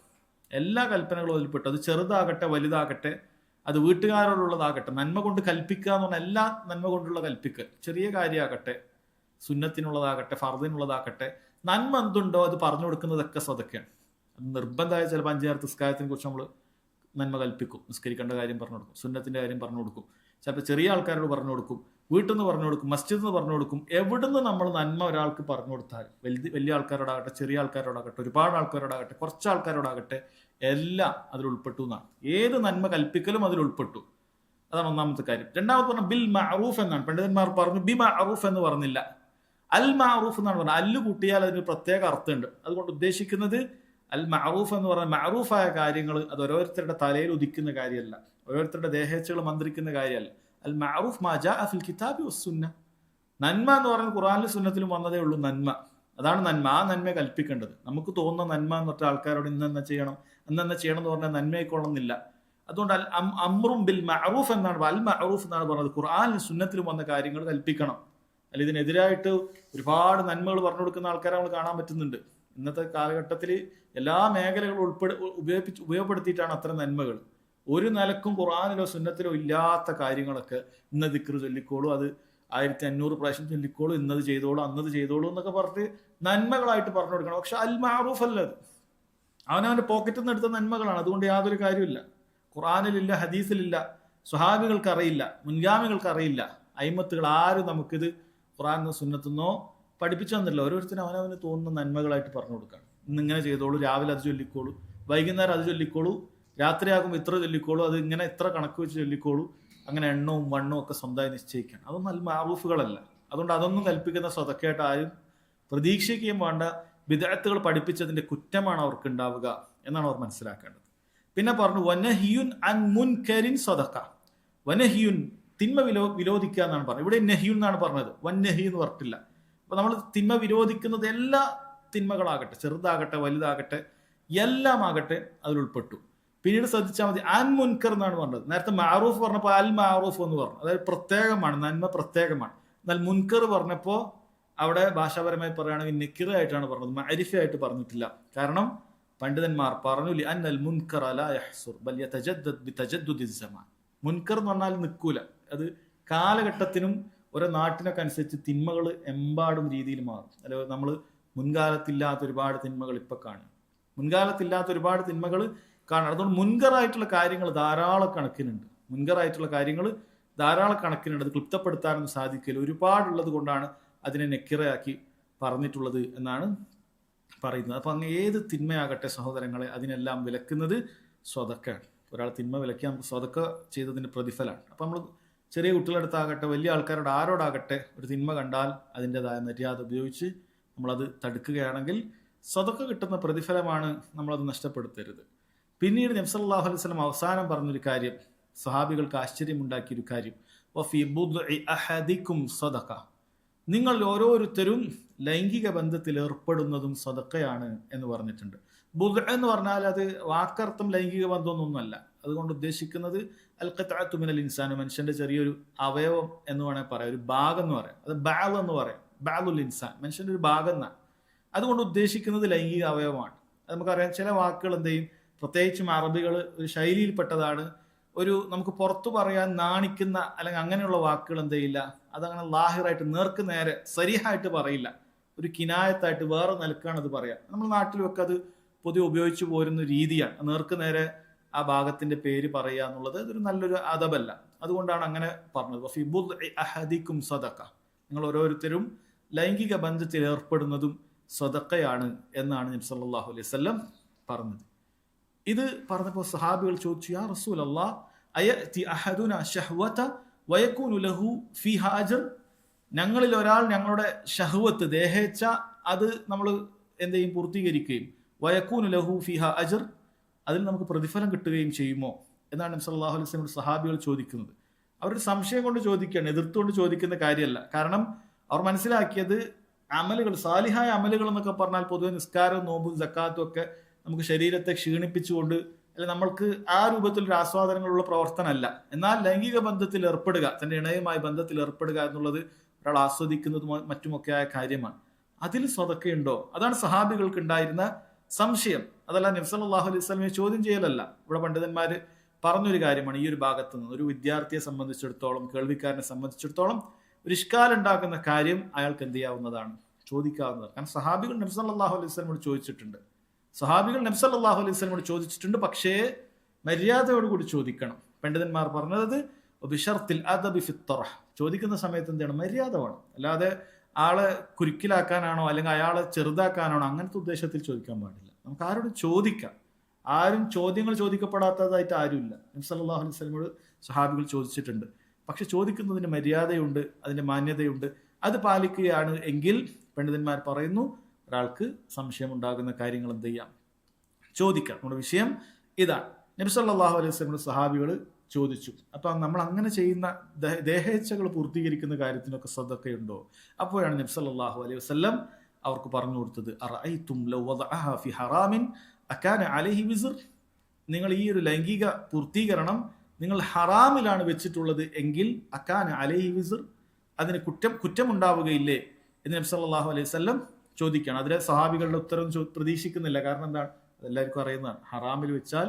അതിൽപ്പെട്ടു. അത് ചെറുതാകട്ടെ വലുതാകട്ടെ, അത് വീട്ടുകാരോടുള്ളതാകട്ടെ, നന്മ കൊണ്ട് കൽപ്പിക്കുക എന്ന് പറഞ്ഞാൽ എല്ലാ നന്മ കൊണ്ടുള്ള കൽപ്പിക്കൽ, ചെറിയ കാര്യമാകട്ടെ, സുന്നത്തിനുള്ളതാകട്ടെ, ഫർദിനുള്ളതാകട്ടെ, നന്മ എന്തുണ്ടോ അത് പറഞ്ഞു കൊടുക്കുന്നതൊക്കെ സദഖയാണ്. അത് നിർബന്ധമായ ചിലപ്പോൾ 5 നേരത്തെ നിസ്കാരത്തിനെ കുറിച്ച് നമ്മൾ നന്മ കൽപ്പിക്കും, നിസ്കരിക്കേണ്ട കാര്യം പറഞ്ഞു കൊടുക്കും, സുന്നത്തിന്റെ കാര്യം പറഞ്ഞു കൊടുക്കും, ചിലപ്പോൾ ചെറിയ ആൾക്കാരോട് പറഞ്ഞു കൊടുക്കും, വീട്ടിൽ നിന്ന് പറഞ്ഞു കൊടുക്കും, മസ്ജിദിൽ നിന്ന് പറഞ്ഞു കൊടുക്കും. എവിടുന്ന് നമ്മൾ നന്മ ഒരാൾക്ക് പറഞ്ഞു കൊടുത്താൽ, വലിയ ആൾക്കാരോടാകട്ടെ, ചെറിയ ആൾക്കാരോടാകട്ടെ, ഒരുപാട് ആൾക്കാരോടാകട്ടെ, കുറച്ച് ആൾക്കാരോടാകട്ടെ, എല്ലാം അതിൽ ഉൾപ്പെട്ടു എന്നാണ്. ഏത് നന്മ കൽപ്പിക്കലും അതിൽ ഉൾപ്പെട്ടു. അതാണ് ഒന്നാമത്തെ കാര്യം. രണ്ടാമത് പറഞ്ഞ ബിൽ മഅറൂഫ് എന്നാണ്. പണ്ഡിതന്മാർ പറഞ്ഞു ബി മഅറൂഫ് എന്ന് പറഞ്ഞില്ല, അൽ മഅറൂഫ് എന്നാണ് പറഞ്ഞത്. അല്ല് കൂട്ടിയാൽ അതിന് പ്രത്യേക അർത്ഥമുണ്ട്. അതുകൊണ്ട് ഉദ്ദേശിക്കുന്നത് അൽ മഅറൂഫ് എന്ന് പറഞ്ഞാൽ മഅറൂഫായ കാര്യങ്ങൾ, അത് ഓരോരുത്തരുടെ തലയിൽ ഉദിക്കുന്ന കാര്യമല്ല, ഓരോരുത്തരുടെ ദേഹേച്ഛകൾ മന്ത്രിക്കുന്ന കാര്യമല്ല. അൽ മഅറൂഫ് മാ ജാഅ ഫിൽ കിതാബി വസ്സുന്ന. നന്മ എന്ന് പറയുന്നത് ഖുർആനിലും സുന്നത്തിലും വന്നതേ ഉള്ളൂ. നന്മ, അതാണ് നന്മ. ആ നന്മയെ കൽപ്പിക്കേണ്ടത്. നമുക്ക് തോന്നുന്ന നന്മ എന്ന് പറഞ്ഞ ആൾക്കാരോട് ഇന്നെന്നെ ചെയ്യണം എന്ന് പറഞ്ഞാൽ നന്മയായിക്കൊള്ളുന്നില്ല. അതുകൊണ്ട് അമ്റും ബിൽ മഅറൂഫ് എന്നാണ്, അൽ മഅറൂഫ് എന്നാണ് പറഞ്ഞത്. ഖുർആനിലും സുന്നത്തിലും വന്ന കാര്യങ്ങൾ കൽപ്പിക്കണം. അല്ല ഇതിനെതിരായിട്ട് ഒരുപാട് നന്മകൾ പറഞ്ഞു കൊടുക്കുന്ന ആൾക്കാരെ നമ്മൾ കാണാൻ പറ്റുന്നുണ്ട്. ഇന്നത്തെ കാലഘട്ടത്തിൽ എല്ലാ മേഖലകളും ഉപയോഗപ്പെടുത്തിയിട്ടാണ് അത്തരം നന്മകൾ. ഒരു നിലക്കും ഖുർആനിലോ സുന്നത്തിലോ ഇല്ലാത്ത കാര്യങ്ങളൊക്കെ ഇന്ന ദിക്ർ ചൊല്ലിക്കോളൂ, അത് 1500 പ്രാവശ്യം ചൊല്ലിക്കോളൂ, ഇന്നത് ചെയ്തോളൂ, അന്നത് ചെയ്തോളൂ എന്നൊക്കെ പറഞ്ഞിട്ട് നന്മകളായിട്ട് പറഞ്ഞു കൊടുക്കണം. പക്ഷെ അൽ മഅറൂഫ് അല്ല, അത് അവനവന്റെ പോക്കറ്റിൽ നിന്ന് എടുത്ത നന്മകളാണ്. അതുകൊണ്ട് യാതൊരു കാര്യമില്ല. ഖുർആനിലില്ല, ഹദീസിലില്ല, സ്വഹാബികൾക്ക് അറിയില്ല, മുൻഗാമികൾക്ക് അറിയില്ല, അയിമത്തുകൾ ആരും നമുക്കിത് ഖുർആനിന്നോ സുന്നത്തുനിന്നോ പഠിപ്പിച്ചു തന്നില്ല. ഓരോരുത്തരും അവനവന് തോന്നുന്ന നന്മകളായിട്ട് പറഞ്ഞു കൊടുക്കണം. ഇന്നിങ്ങനെ ചെയ്തോളൂ, രാവിലെ അത് ചൊല്ലിക്കോളൂ, വൈകുന്നേരം അത് ചൊല്ലിക്കോളൂ, രാത്രിയാകുമ്പോൾ ഇത്ര ചൊല്ലിക്കോളൂ, അത് ഇങ്ങനെ ഇത്ര കണക്ക് വെച്ച് ചൊല്ലിക്കോളൂ, അങ്ങനെ എണ്ണവും വണ്ണവും ഒക്കെ സ്വന്തമായി നിശ്ചയിക്കണം. അതൊന്നും അൽ മഅറൂഫുകളല്ല. അതുകൊണ്ട് അതൊന്നും കൽപ്പിക്കുന്ന സ്വതക്കയായിട്ട് ആരും പ്രതീക്ഷിക്കുകയും വേണ്ട. ബിദ്അത്തുകൾ പഠിപ്പിച്ചതിന്റെ കുറ്റമാണ് അവർക്ക് ഉണ്ടാവുക എന്നാണ് അവർ മനസ്സിലാക്കേണ്ടത്. പിന്നെ പറഞ്ഞു വനഹിയുൻ അൻ മുൻകരിൻ സദഖ. വനഹിയുൻ തിന്മ വിരോധിക്കുക എന്നാണ് പറഞ്ഞത്. ഇവിടെ നഹിയുൻ എന്നാണ് പറഞ്ഞത്, വന്നഹി എന്ന് പറഞ്ഞിട്ടില്ല. അപ്പൊ നമ്മൾ തിന്മ വിരോധിക്കുന്നത് എല്ലാ തിന്മകളാകട്ടെ, ചെറുതാകട്ടെ വലുതാകട്ടെ, എല്ലാം ആകട്ടെ അതിൽ ഉൾപ്പെട്ടു. പിന്നീട് ശ്രദ്ധിച്ചാൽ മതി, അൻ മുൻകർ എന്നാണ് പറഞ്ഞത്. നേരത്തെ മഅറൂഫ് പറഞ്ഞപ്പോൾ അൽ മഅറൂഫ് എന്ന് പറഞ്ഞു, അതായത് പ്രത്യേകമാണ്, നന്മ പ്രത്യേകമാണ്. എന്നാൽ മുൻകർ പറഞ്ഞപ്പോൾ അവിടെ ഭാഷാപരമായി പറയുകയാണെങ്കിൽ നിക്കിറായിട്ടാണ് പറഞ്ഞത്, മഅരിഫയായിട്ട് പറഞ്ഞിട്ടില്ല. കാരണം പണ്ഡിതന്മാർ പറഞ്ഞു അന്നൽ മുൻകർ ലാ യഹ്സുർ ബൽ യതജദ്ദദ് ബിതജദ്ദുദി സമാൻ. മുൻകർ എന്ന് പറഞ്ഞാൽ നിൽക്കൂല, അത് കാലഘട്ടത്തിനും ഓരോ നാട്ടിനൊക്കെ അനുസരിച്ച് തിന്മകൾ എമ്പാടും രീതിയിൽ മാറും. അല്ലെ, നമ്മൾ മുൻകാലത്തില്ലാത്ത ഒരുപാട് തിന്മകൾ ഇപ്പൊ കാണും, മുൻകാലത്തില്ലാത്ത ഒരുപാട് തിന്മകൾ കാണാം. അതുകൊണ്ട് മുൻകറായിട്ടുള്ള കാര്യങ്ങൾ ധാരാളം കണക്കിനുണ്ട്. അത് ക്ലിപ്തപ്പെടുത്താനൊന്നും സാധിക്കില്ല, ഒരുപാടുള്ളത് കൊണ്ടാണ് അതിനെ നെക്കിറയാക്കി പറഞ്ഞിട്ടുള്ളത് എന്നാണ് പറയുന്നത്. അപ്പൊ അങ്ങ് ഏത് തിന്മയാകട്ടെ സഹോദരങ്ങളെ, അതിനെല്ലാം വിലക്കുന്നത് സ്വതക്കയാണ്. ഒരാൾ തിന്മ വിലക്കി നമുക്ക് സ്വതക്ക ചെയ്തതിന്റെ പ്രതിഫലമാണ്. അപ്പൊ നമ്മൾ ചെറിയ കുട്ടികളടുത്താകട്ടെ, വലിയ ആൾക്കാരോട് ആരോടാകട്ടെ ഒരു തിന്മ കണ്ടാൽ അതിൻ്റെതായ മര്യാദ ഉപയോഗിച്ച് നമ്മളത് തടുക്കുകയാണെങ്കിൽ സ്വതക്ക കിട്ടുന്ന പ്രതിഫലമാണ്, നമ്മളത് നഷ്ടപ്പെടുത്തരുത്. പിന്നീട് നബി സല്ലല്ലാഹു അലൈഹി വസല്ലം അവസാനം പറഞ്ഞൊരു കാര്യം, സഹാബികൾക്ക് ആശ്ചര്യമുണ്ടാക്കിയൊരു കാര്യം, വഫി ബുദ്ഇ അഹദികും സദഖ. നിങ്ങൾ ഓരോരുത്തരും ലൈംഗിക ബന്ധത്തിൽ ഏർപ്പെടുന്നതും സദഖയാണ് എന്ന് പറഞ്ഞിട്ടുണ്ട്. ബുദ്അ എന്ന് പറഞ്ഞാൽ അത് വാക്കർത്ഥം ലൈംഗിക ബന്ധമൊന്നുമല്ല. അതുകൊണ്ട് ഉദ്ദേശിക്കുന്നത് അൽ ഖത്അതു മിനൽ ഇൻസാൻ, മനുഷ്യന്റെ ചെറിയൊരു അവയവം എന്ന് വേണമെങ്കിൽ പറയാം, ഒരു ഭാഗം എന്ന് പറയാം. അത് ബഅദ് എന്ന് പറയാം, ബഅദുൽ ഇൻസാൻ, മനുഷ്യന്റെ ഒരു ഭാഗം എന്നാണ്. അതുകൊണ്ട് ഉദ്ദേശിക്കുന്നത് ലൈംഗിക അവയവമാണ്. അത് നമുക്കറിയാം. ചില വാക്കുകൾ എന്ത് ചെയ്യും, പ്രത്യേകിച്ചും അറബികൾ ഒരു ശൈലിയിൽപ്പെട്ടതാണ്, ഒരു നമുക്ക് പുറത്തു പറയാൻ നാണിക്കുന്ന അല്ലെങ്കിൽ അങ്ങനെയുള്ള വാക്കുകൾ എന്ത് ചെയ്യില്ല, അതങ്ങനെ ലാഹിറായിട്ട് നേർക്ക് നേരെ സരിഹായിട്ട് പറയില്ല, ഒരു കിനായത്തായിട്ട് വേറെ നിലക്കാണ് അത് പറയാം. നമ്മുടെ നാട്ടിലൊക്കെ അത് പൊതുവെ ഉപയോഗിച്ചു പോരുന്ന രീതിയാണ്. നേർക്ക് നേരെ ആ ഭാഗത്തിന്റെ പേര് പറയുക എന്നുള്ളത് അതൊരു നല്ലൊരു അദബല്ല. അതുകൊണ്ടാണ് അങ്ങനെ പറഞ്ഞത്. വഫി ബുദ്ഇ അഹദികും സദഖ, നിങ്ങൾ ഓരോരുത്തരും ലൈംഗിക ബന്ധത്തിൽ ഏർപ്പെടുന്നതും സദഖയാണ് എന്നാണ് നബി സല്ലല്ലാഹു അലൈഹി വസല്ലം പറഞ്ഞത്. ഇത് പറഞ്ഞപ്പോൾ സഹാബികൾ ചോദിച്ചു, യാ റസൂലല്ലാഹ് അയതി അഹദുന ശഹ്വത വയകൂനു ലഹു ഫീഹാ അജ്ർ, ഞങ്ങളിൽ ഒരാൾ ഞങ്ങളുടെ ഷഹ്വത്ത് ദേഹേച്ഛ അത് നമ്മൾ എന്ത് ചെയ്യും, പൂർത്തീകരിക്കുകയും വയകൂനു ലഹു ഫീഹാ അജ്ർ, അതിൽ നമുക്ക് പ്രതിഫലം കിട്ടുകയും ചെയ്യുമോ എന്നാണ് നബി സല്ലല്ലാഹു അലൈഹി വസല്ലം സഹാബികൾ ചോദിക്കുന്നത്. അവരൊരു സംശയം കൊണ്ട് ചോദിക്കുകയാണ്, എതിർത്തുകൊണ്ട് ചോദിക്കുന്ന കാര്യമല്ല. കാരണം അവർ മനസ്സിലാക്കിയത് അമലുകൾ, സാലിഹായ അമലുകൾ എന്നൊക്കെ പറഞ്ഞാൽ പൊതുവെ നിസ്കാരവും നോമ്പും സക്കാത്തും ഒക്കെ നമുക്ക് ശരീരത്തെ ക്ഷീണിപ്പിച്ചുകൊണ്ട് അല്ലെ നമ്മൾക്ക് ആ രൂപത്തിലൊരു ആസ്വാദനങ്ങളുള്ള പ്രവർത്തനമല്ല. എന്നാൽ ലൈംഗിക ബന്ധത്തിൽ ഏർപ്പെടുക, തന്റെ ഇണയുമായി ബന്ധത്തിൽ ഏർപ്പെടുക എന്നുള്ളത് ഒരാൾ ആസ്വദിക്കുന്നതും മറ്റുമൊക്കെയായ കാര്യമാണ്. അതിൽ സ്വതക്കയുണ്ടോ? അതാണ് സഹാബികൾക്ക് ഉണ്ടായിരുന്ന സംശയം. അതല്ല നബി സല്ലല്ലാഹു അലൈഹി വസല്ലമയെ ചോദ്യം ചെയ്യലല്ല. ഇവിടെ പണ്ഡിതന്മാര് പറഞ്ഞൊരു കാര്യമാണ് ഈ ഒരു ഭാഗത്ത് നിന്ന് ഒരു വിദ്യാർത്ഥിയെ സംബന്ധിച്ചിടത്തോളം, കേൾവിക്കാരനെ സംബന്ധിച്ചിടത്തോളം ഒരു ഇഷ്കാൽ ഉണ്ടാക്കുന്ന കാര്യം അയാൾക്ക് എന്ത് ചെയ്യാവുന്നതാണ്, ചോദിക്കാവുന്നതാണ്. കാരണം സഹാബികൾ നബി സല്ലല്ലാഹു അലൈഹി വസല്ലമയോട് ചോദിച്ചിട്ടുണ്ട്. പക്ഷേ മര്യാദയോടുകൂടി ചോദിക്കണം. പണ്ഡിതന്മാർ പറഞ്ഞത് ബിശർത്തിൽ അദബി ഫി ത്വറഹ്, ചോദിക്കുന്ന സമയത്ത് എന്താണ്, മര്യാദ വേണം. അല്ലാതെ ആളെ കുരുക്കിലാക്കാനാണോ അല്ലെങ്കിൽ അയാളെ ചെറുതാക്കാനാണോ അങ്ങനത്തെ ഉദ്ദേശത്തിൽ ചോദിക്കാൻ പാടില്ല. നമുക്ക് ആരോടും ചോദിക്കാം. ആരും ചോദ്യങ്ങൾ ചോദിക്കപ്പെടാത്തതായിട്ട് ആരുമില്ല. നബി സല്ലല്ലാഹു അലൈഹി വസല്ലമയോട് സഹാബികൾ ചോദിച്ചിട്ടുണ്ട്. പക്ഷെ ചോദിക്കുന്നതിന് മര്യാദയുണ്ട്, അതിന്റെ മാന്യതയുണ്ട്. അത് പാലിക്കുകയാണ് എങ്കിൽ പണ്ഡിതന്മാർ പറയുന്നു ഒരാൾക്ക് സംശയം ഉണ്ടാകുന്ന കാര്യങ്ങൾ എന്ത് ചെയ്യാം, ചോദിക്കാം. നമ്മുടെ വിഷയം ഇതാണ്. നബി സല്ലല്ലാഹു അലൈഹി വസല്ലം സഹാബികൾ ചോദിച്ചു. അപ്പൊ നമ്മൾ അങ്ങനെ ചെയ്യുന്ന ദേഹേച്ഛകൾ പൂർത്തീകരിക്കുന്ന കാര്യത്തിനൊക്കെ സദഖയുണ്ടോ? അപ്പോഴാണ് നബി സല്ലല്ലാഹു അലൈഹി വസല്ലം അവർക്ക് പറഞ്ഞു കൊടുത്തത്, അറഅയ്തും ലൗ വദഅഹാ ഫി ഹറാമിൻ അകാന അലൈഹി വിസ്ർ, നിങ്ങൾ ഈ ഒരു ലൈംഗിക പൂർത്തീകരണം നിങ്ങൾ ഹറാമിലാണ് വെച്ചിട്ടുള്ളത് എങ്കിൽ അകാന അലൈഹി വിസ്ർ, അതിന് കുറ്റമുണ്ടാവുകയില്ലേ എന്ന് നബി സല്ലല്ലാഹു അലൈഹി വസല്ലം ചോദിക്കുകയാണ്. അതിലെ സഹാബികളുടെ ഉത്തരം പ്രതീക്ഷിക്കുന്നില്ല. കാരണം എന്താണ്, അതെല്ലാവർക്കും അറിയുന്നതാണ്. ഹറാമിൽ വെച്ചാൽ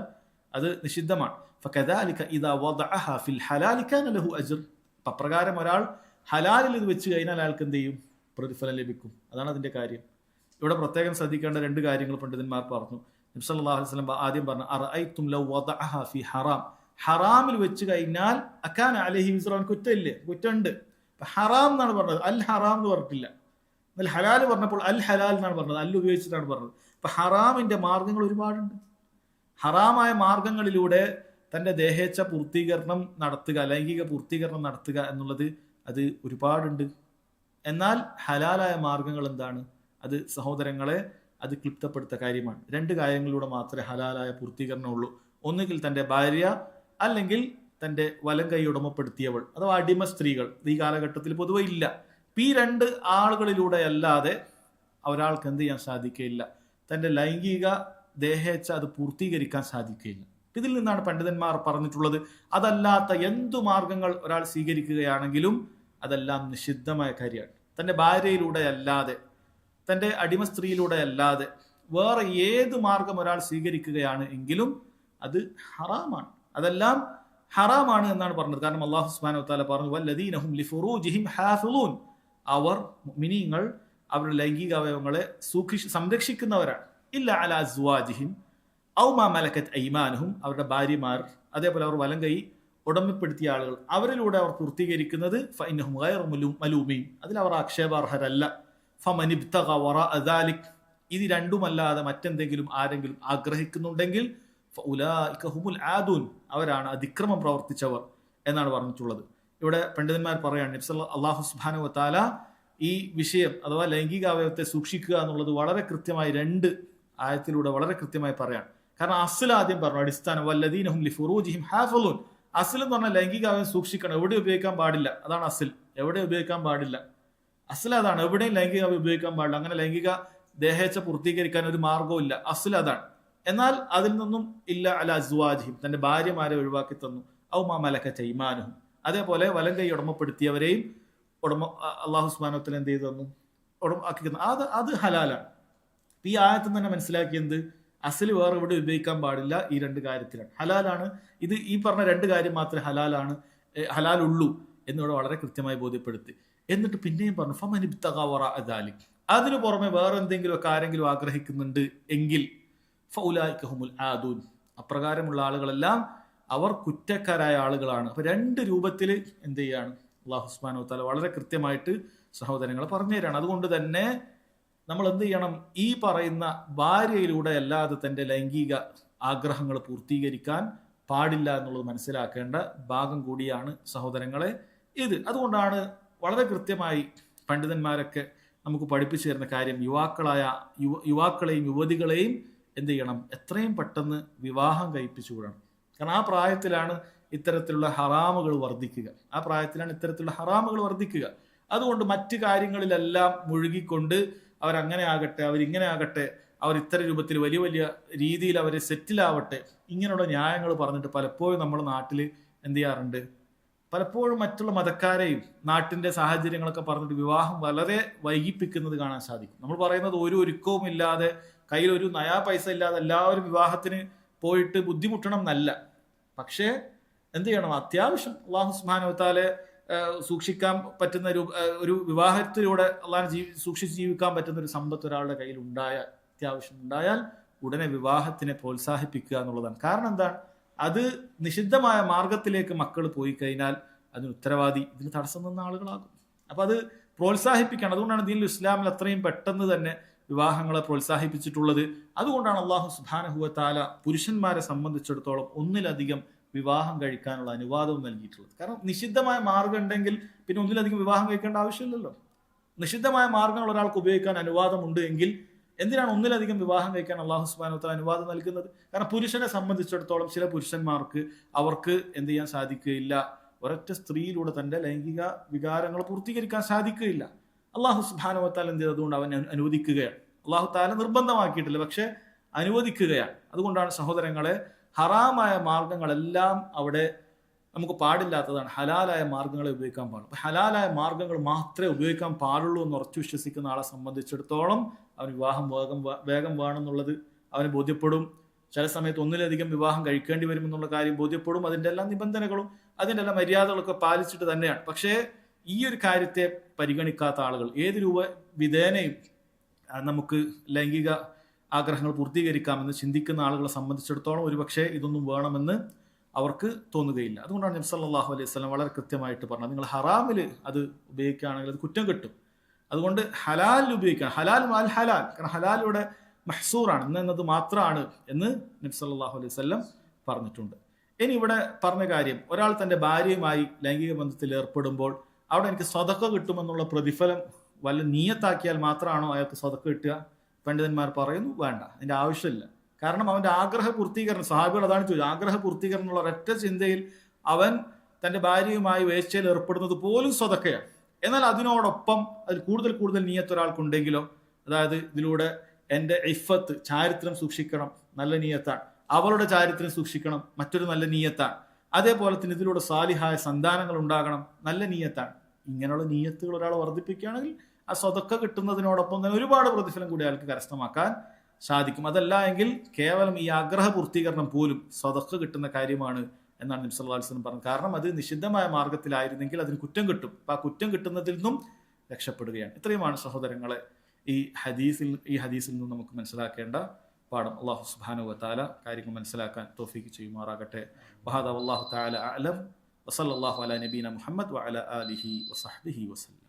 അത് നിഷിദ്ധമാണ്. ഫകദാലിക ഇദാ വദഅഹാ ഫിൽ ഹലാലി കാന ലഹു അജ്ർ, അപ്രകാരം ഒരാൾ ഹലാലിൽ ഇത് വെച്ച് കഴിഞ്ഞാൽ അയാൾക്ക് എന്ത് ചെയ്യും, പ്രതിഫലം ലഭിക്കും. അതാണ് അതിന്റെ കാര്യം. ഇവിടെ പ്രത്യേകം ശ്രദ്ധിക്കേണ്ട രണ്ട് കാര്യങ്ങൾ പണ്ഡിതന്മാർ പറഞ്ഞു. നബി സല്ലല്ലാഹു അലൈഹി വസല്ലം ആദ്യം പറഞ്ഞു അറഅയ്തും ലൗ വദഅഹാ ഫി ഹറാം, ഹറാമിൽ വെച്ച് കഴിഞ്ഞാൽ അകാന അലൈഹി വിസ്ർ, കുറ്റമില്ലേ? കുറ്റമുണ്ട്. ഹറാം എന്നാണ് പറഞ്ഞത്, അൽ ഹറാം എന്ന് പറഞ്ഞിട്ടില്ല. എന്നാൽ ഹലാൽ പറഞ്ഞപ്പോൾ അൽ ഹലാൽ എന്നാണ് പറഞ്ഞത്, അൽ ഉപയോഗിച്ചിട്ടാണ് പറഞ്ഞത്. അപ്പൊ ഹറാമിന്റെ മാർഗങ്ങൾ ഒരുപാടുണ്ട്. ഹറാമായ മാർഗങ്ങളിലൂടെ തന്റെ ദേഹേച്ഛ പൂർത്തീകരണം നടത്തുക, ലൈംഗിക പൂർത്തീകരണം നടത്തുക എന്നുള്ളത് അത് ഒരുപാടുണ്ട്. എന്നാൽ ഹലാലായ മാർഗങ്ങൾ എന്താണ്? അത് സഹോദരങ്ങളെ അത് ക്ലിപ്തപ്പെടുത്ത കാര്യമാണ്. രണ്ട് കാര്യങ്ങളിലൂടെ മാത്രമേ ഹലാലായ പൂർത്തീകരണമുള്ളൂ. ഒന്നുകിൽ തന്റെ ഭാര്യ, അല്ലെങ്കിൽ തന്റെ വലം കൈ ഉടമപ്പെടുത്തിയവൾ അഥവാ അടിമ സ്ത്രീകൾ. ഈ കാലഘട്ടത്തിൽ പൊതുവെ ഇല്ല. ഈ രണ്ട് ആളുകളിലൂടെ അല്ലാതെ ഒരാൾക്ക് എന്ത് ചെയ്യാൻ സാധിക്കുകയില്ല, തന്റെ ലൈംഗിക ദേഹേച്ഛ അത് പൂർത്തീകരിക്കാൻ സാധിക്കുകയില്ല. ഇതിൽ നിന്നാണ് പണ്ഡിതന്മാർ പറഞ്ഞിട്ടുള്ളത് അതല്ലാത്ത എന്തു മാർഗങ്ങൾ ഒരാൾ സ്വീകരിക്കുകയാണെങ്കിലും അതെല്ലാം നിഷിദ്ധമായ കാര്യമാണ്. തന്റെ ഭാര്യയിലൂടെ അല്ലാതെ, തന്റെ അടിമ സ്ത്രീയിലൂടെ അല്ലാതെ വേറെ ഏത് മാർഗം ഒരാൾ സ്വീകരിക്കുകയാണ് എങ്കിലും അത് ഹറാമാണ്. അതെല്ലാം ഹറാമാണ് എന്നാണ് പറഞ്ഞത്. കാരണം അല്ലാഹു സുബ്ഹാനഹു വ തആല പറഞ്ഞു വല്ലദീന ഹും ലിഫുറൂജിഹിം ഹാഫിളൂൻ, അവർ മുഅ്മിനീങ്ങൾ അവരുടെ ലൈംഗിക അവയവങ്ങളെ സംരക്ഷിക്കുന്നവരാണ്. ഇല്ല അലാ അസ്വാജിഹിം ഔ മാ മലക്കത്ത് ഐമാനുഹും, അവരുടെ ഭാര്യമാർ, അതേപോലെ അവർ വലം കൈ ഉടമപ്പെടുത്തിയ ആളുകൾ, അവരിലൂടെ അവർ പൂർത്തീകരിക്കുന്നത് ഫഇന്നഹും ഗൈറു മലൂമീൻ, അതിൽ അവർ ആക്ഷേപാർഹരല്ല. ഫമനിബ്തഗ വറാഅ ദാലിക്, ഇത് രണ്ടുമല്ലാതെ മറ്റെന്തെങ്കിലും ആരെങ്കിലും ആഗ്രഹിക്കുന്നുണ്ടെങ്കിൽ ഫഉലൈക ഹുമുൽ ആദൂൻ, അവരാണ് അതിക്രമം പ്രവർത്തിച്ചവർ എന്നാണ് പറഞ്ഞിട്ടുള്ളത്. ഇവിടെ പണ്ഡിതന്മാർ പറയാണ് അല്ലാഹു സുബ്ഹാനഹു വ തആല ഈ വിഷയം അഥവാ ലൈംഗിക അവയവത്തെ സൂക്ഷിക്കുക എന്നുള്ളത് വളരെ കൃത്യമായി രണ്ട് ആയത്തിലൂടെ വളരെ കൃത്യമായി പറയാണ്. കാരണം അസ്ൽ ആദ്യം പറഞ്ഞു, അടിസ്ഥാനം വല്ലദീന ഹും ലിഫുറൂജിഹിം ഹാഫിളൂൻ. അസ്ൽ എന്ന് പറഞ്ഞാൽ ലൈംഗിക അവയവം സൂക്ഷിക്കണം, എവിടെ ഉപയോഗിക്കാൻ പാടില്ല, അതാണ് അസ്ൽ. എവിടെ ഉപയോഗിക്കാൻ പാടില്ല, അസ്ൽ അതാണ്. എവിടെയും ലൈംഗിക അവയവം ഉപയോഗിക്കാൻ പാടില്ല. അങ്ങനെ ലൈംഗിക ദേഹേച്ഛ പൂർത്തീകരിക്കാൻ ഒരു മാർഗവും ഇല്ല, അസ്ൽ അതാണ്. എന്നാൽ അതിൽ നിന്നും ഇല്ല അല അസ്വാജിഹിം, തന്റെ ഭാര്യമാരെ ഒഴിവാക്കി തന്നു. ഔ മാ മലക്കത്ത് ഐമാനുഹും, അതേപോലെ വലം കൈ ഉടമപ്പെടുത്തിയവരെയും അല്ലാഹു സുബ്ഹാനഹു വ തആല എന്ത് ചെയ്തു തന്നു, ആക്കി തന്നു. അത് ഹലാലാണ്. ഈ ആയത്തിൽ തന്നെ മനസ്സിലാക്കിയത് അസ്ൽ വേറെ ഇവിടെ ഉപയോഗിക്കാൻ പാടില്ല, ഈ രണ്ട് കാര്യത്തിലാണ്. ഹലാലാണ് ഇത്, ഈ പറഞ്ഞ രണ്ട് കാര്യം മാത്രമേ ഹലാലുള്ളൂ എന്നിവിടെ വളരെ കൃത്യമായി ബോധ്യപ്പെടുത്തി. എന്നിട്ട് പിന്നെയും പറഞ്ഞു ഫമനിബ്തഗ വറാഅ ദാലിക്, അതിനു പുറമെ വേറെ എന്തെങ്കിലും ഒക്കെ ആരെങ്കിലും ആഗ്രഹിക്കുന്നുണ്ട് എങ്കിൽ ഫഉലൈക ഹുമുൽ ആദൂൻ, അപ്രകാരമുള്ള ആളുകളെല്ലാം അവർ കുറ്റക്കാരായ ആളുകളാണ്. അപ്പൊ രണ്ട് രൂപത്തിൽ എന്ത് ചെയ്യാണ് അല്ലാഹു സുബ്ഹാനഹു വ തആല വളരെ കൃത്യമായിട്ട് സഹോദരങ്ങളെ പറഞ്ഞു തരാണ്. അതുകൊണ്ട് തന്നെ നമ്മൾ എന്ത് ചെയ്യണം, ഈ പറയുന്ന ഭാര്യയിലൂടെ അല്ലാതെ തന്റെ ലൈംഗിക ആഗ്രഹങ്ങൾ പൂർത്തീകരിക്കാൻ പാടില്ല എന്നുള്ളത് മനസ്സിലാക്കേണ്ട ഭാഗം കൂടിയാണ് സഹോദരങ്ങളെ ഇത്. അതുകൊണ്ടാണ് വളരെ കൃത്യമായി പണ്ഡിതന്മാരൊക്കെ നമുക്ക് പഠിപ്പിച്ചു തരുന്ന കാര്യം യുവാക്കളെയും യുവതികളെയും എന്ത് ചെയ്യണം, എത്രയും പെട്ടെന്ന് വിവാഹം കഴിപ്പിച്ചു വിടണം. കാരണം ആ പ്രായത്തിലാണ് ഇത്തരത്തിലുള്ള ഹറാമുകൾ വർദ്ധിക്കുക. അതുകൊണ്ട് മറ്റു കാര്യങ്ങളിലെല്ലാം മുഴുകിക്കൊണ്ട് അവരങ്ങനെ ആകട്ടെ, അവരിങ്ങനെ ആകട്ടെ, അവർ ഇത്തരം രൂപത്തിൽ വലിയ വലിയ രീതിയിൽ അവർ സെറ്റിലാവട്ടെ, ഇങ്ങനെയുള്ള ന്യായങ്ങൾ പറഞ്ഞിട്ട് പലപ്പോഴും നമ്മുടെ നാട്ടിൽ എന്ത് ചെയ്യാറുണ്ട്, പലപ്പോഴും മറ്റുള്ള മതക്കാരെയും നാട്ടിന്റെ സാഹചര്യങ്ങളൊക്കെ പറഞ്ഞിട്ട് വിവാഹം വളരെ വൈകിപ്പിക്കുന്നത് കാണാൻ സാധിക്കും. നമ്മൾ പറയുന്നത് ഒരു ഒരുക്കവും ഇല്ലാതെ, കയ്യിൽ ഒരു നയാ പൈസ ഇല്ലാതെ എല്ലാവരും വിവാഹത്തിന് പോയിട്ട് ബുദ്ധിമുട്ടണം എന്നല്ല. പക്ഷേ എന്ത് ചെയ്യണം, അത്യാവശ്യം അല്ലാഹു സുബ്ഹാനഹു വ തആല സൂക്ഷിക്കാൻ പറ്റുന്ന ഒരു വിവാഹത്തിലൂടെ അള്ളാഹു സൂക്ഷിച്ച് ജീവിക്കാൻ പറ്റുന്ന ഒരു സമ്പത്ത് ഒരാളുടെ കയ്യിൽ അത്യാവശ്യം ഉണ്ടായാൽ ഉടനെ വിവാഹത്തിനെ പ്രോത്സാഹിപ്പിക്കുക എന്നുള്ളതാണ്. കാരണം എന്താണ്, അത് നിഷിദ്ധമായ മാർഗത്തിലേക്ക് മക്കൾ പോയി കഴിഞ്ഞാൽ അതിന് ഉത്തരവാദി ഇതിന് തടസ്സം നിന്ന ആളുകളാകും. അപ്പൊ അത് പ്രോത്സാഹിപ്പിക്കണം. അതുകൊണ്ടാണ് ദീനുൽ ഇസ്ലാമിൽ അത്രയും പെട്ടെന്ന് തന്നെ വിവാഹങ്ങളെ പ്രോത്സാഹിപ്പിച്ചിട്ടുള്ളത്. അതുകൊണ്ടാണ് അല്ലാഹു സുബ്ഹാനഹു വ തആല പുരുഷന്മാരെ സംബന്ധിച്ചിടത്തോളം ഒന്നിലധികം വിവാഹം കഴിക്കാനുള്ള അനുവാദവും നൽകിയിട്ടുള്ളത്. കാരണം നിഷിദ്ധമായ മാർഗം ഉണ്ടെങ്കിൽ പിന്നെ ഒന്നിലധികം വിവാഹം കഴിക്കേണ്ട ആവശ്യമില്ലല്ലോ. നിഷിദ്ധമായ മാർഗങ്ങൾ ഒരാൾക്ക് ഉപയോഗിക്കാൻ അനുവാദമുണ്ട് എങ്കിൽ എന്തിനാണ് ഒന്നിലധികം വിവാഹം കഴിക്കാൻ അല്ലാഹു സുബ്ഹാനഹു വ തആല അനുവാദം നൽകുന്നത്? കാരണം പുരുഷനെ സംബന്ധിച്ചിടത്തോളം ചില പുരുഷന്മാർക്ക് അവർക്ക് എന്ത് ചെയ്യാൻ സാധിക്കുകയില്ല, ഒരൊറ്റ സ്ത്രീയിലൂടെ തന്റെ ലൈംഗിക വികാരങ്ങൾ പൂർത്തീകരിക്കാൻ സാധിക്കുകയില്ല. അല്ലാഹു സുബ്ഹാനഹു വ തആല എന്ത് ചെയ്തു, അതുകൊണ്ട് അവൻ അനുവദിക്കുകയാണ്. അല്ലാഹു തആല നിർബന്ധമാക്കിയിട്ടില്ല, പക്ഷെ അനുവദിക്കുകയാണ്. അതുകൊണ്ടാണ് സഹോദരങ്ങളെ, ഹറാമായ മാർഗങ്ങളെല്ലാം അവിടെ നമുക്ക് പാടില്ലാത്തതാണ്. ഹലാലായ മാർഗങ്ങളെ ഉപയോഗിക്കാൻ പാടുള്ളൂ. അപ്പൊ ഹലാലായ മാർഗങ്ങൾ മാത്രമേ ഉപയോഗിക്കാൻ പാടുള്ളൂ എന്ന് ഉറച്ചു വിശ്വസിക്കുന്ന ആളെ സംബന്ധിച്ചിടത്തോളം അവന് വിവാഹം വേഗം വേണമെന്നുള്ളത് അവന് ബോധ്യപ്പെടും. ചില സമയത്ത് ഒന്നിലധികം വിവാഹം കഴിക്കേണ്ടി വരുമെന്നുള്ള കാര്യം ബോധ്യപ്പെടും. അതിൻ്റെ എല്ലാ നിബന്ധനകളും അതിൻ്റെ എല്ലാ മര്യാദകളൊക്കെ പാലിച്ചിട്ട് തന്നെയാണ്. പക്ഷേ ഈ ഒരു കാര്യത്തെ പരിഗണിക്കാത്ത ആളുകൾ, ഏത് വിധേനയും നമുക്ക് ലൈംഗിക ആഗ്രഹങ്ങൾ പൂർത്തീകരിക്കാമെന്ന് ചിന്തിക്കുന്ന ആളുകളെ സംബന്ധിച്ചിടത്തോളം ഒരുപക്ഷെ ഇതൊന്നും വേണമെന്ന് അവർക്ക് തോന്നുകയില്ല. അതുകൊണ്ടാണ് നബി സല്ലല്ലാഹു അലൈഹി വസല്ലം വളരെ കൃത്യമായിട്ട് പറഞ്ഞത്, നിങ്ങൾ ഹറാമിൽ അത് ഉപയോഗിക്കുകയാണെങ്കിൽ അത് കുറ്റം കിട്ടും. അതുകൊണ്ട് ഹലാലിൽ ഉപയോഗിക്കണം. ഹലാൽ മാൽ ഹലാൽ, കാരണം ഹലാലിവിടെ മഹ്സൂറാണ്, എന്നത് മാത്രമാണ് എന്ന് നബി സല്ലല്ലാഹു അലൈഹി വസല്ലം പറഞ്ഞിട്ടുണ്ട്. ഇനി ഇവിടെ പറഞ്ഞ കാര്യം, ഒരാൾ തന്റെ ഭാര്യയുമായി ലൈംഗിക ബന്ധത്തിൽ ഏർപ്പെടുമ്പോൾ അവിടെ എനിക്ക് സ്വതക്ക കിട്ടുമെന്നുള്ള പ്രതിഫലം വല്ല നീയത്താക്കിയാൽ മാത്രമാണോ അയാൾക്ക് സ്വതക്ക കിട്ടുക? പണ്ഡിതന്മാർ പറയുന്നു വേണ്ട, അതിന്റെ ആവശ്യമില്ല. കാരണം അവന്റെ ആഗ്രഹ പൂർത്തീകരണം, സഹാബികൾ അതാണ് ചോദിച്ചത്, ആഗ്രഹ പൂർത്തീകരണം എന്നുള്ള ഒരൊറ്റ ചിന്തയിൽ അവൻ തന്റെ ഭാര്യയുമായി വേശ്യയിൽ ഏർപ്പെടുന്നത് പോലും സ്വതക്കയാണ്. എന്നാൽ അതിനോടൊപ്പം അതിൽ കൂടുതൽ നീയത്ത് ഒരാൾക്കുണ്ടെങ്കിലോ, അതായത് ഇതിലൂടെ എൻ്റെ ഇഫത്ത് ചാരിത്രം സൂക്ഷിക്കണം, നല്ല നീയത്താണ്. അവളുടെ ചാരിത്രം സൂക്ഷിക്കണം, മറ്റൊരു നല്ല നീയത്താണ്. അതേപോലെ തന്നെ ഇതിലൂടെ സാലിഹായ സന്താനങ്ങൾ ഉണ്ടാകണം, നല്ല നീയത്താണ്. ഇങ്ങനെയുള്ള നീയത്തുകൾ ഒരാൾ വർദ്ധിപ്പിക്കുകയാണെങ്കിൽ ആ സ്വതക്ക കിട്ടുന്നതിനോടൊപ്പം തന്നെ ഒരുപാട് പ്രതിഫലം കൂടി അയാൾക്ക് കരസ്ഥമാക്കാൻ സാധിക്കും. അതല്ല എങ്കിൽ കേവലം ഈ ആഗ്രഹ പൂർത്തീകരണം പോലും സ്വതക്ക കിട്ടുന്ന കാര്യമാണ് എന്നാണ് നബി സല്ലല്ലാഹു അലൈഹി വസല്ലം പറഞ്ഞത്. കാരണം അത് നിഷിദ്ധമായ മാർഗത്തിലായിരുന്നെങ്കിൽ അതിന് കുറ്റം കിട്ടും. അപ്പൊ ആ കുറ്റം കിട്ടുന്നതിൽ നിന്നും രക്ഷപ്പെടുകയാണ്. ഇത്രയുമാണ് സഹോദരങ്ങളെ ഈ ഹദീസിൽ നിന്നും നമുക്ക് മനസ്സിലാക്കേണ്ട പാഠം. അല്ലാഹു സുബ്ഹാനഹു വ തആല കാര്യങ്ങൾ മനസ്സിലാക്കാൻ തൗഫീഖ് ചെയ്യുമാറാകട്ടെ. വഹദാ വല്ലാഹു തആല അഅലം വസല്ലല്ലാഹു അലാ നബീന മുഹമ്മദ് വഅലാ ആലിഹി വസഹ്ബിഹി വസല്ലം.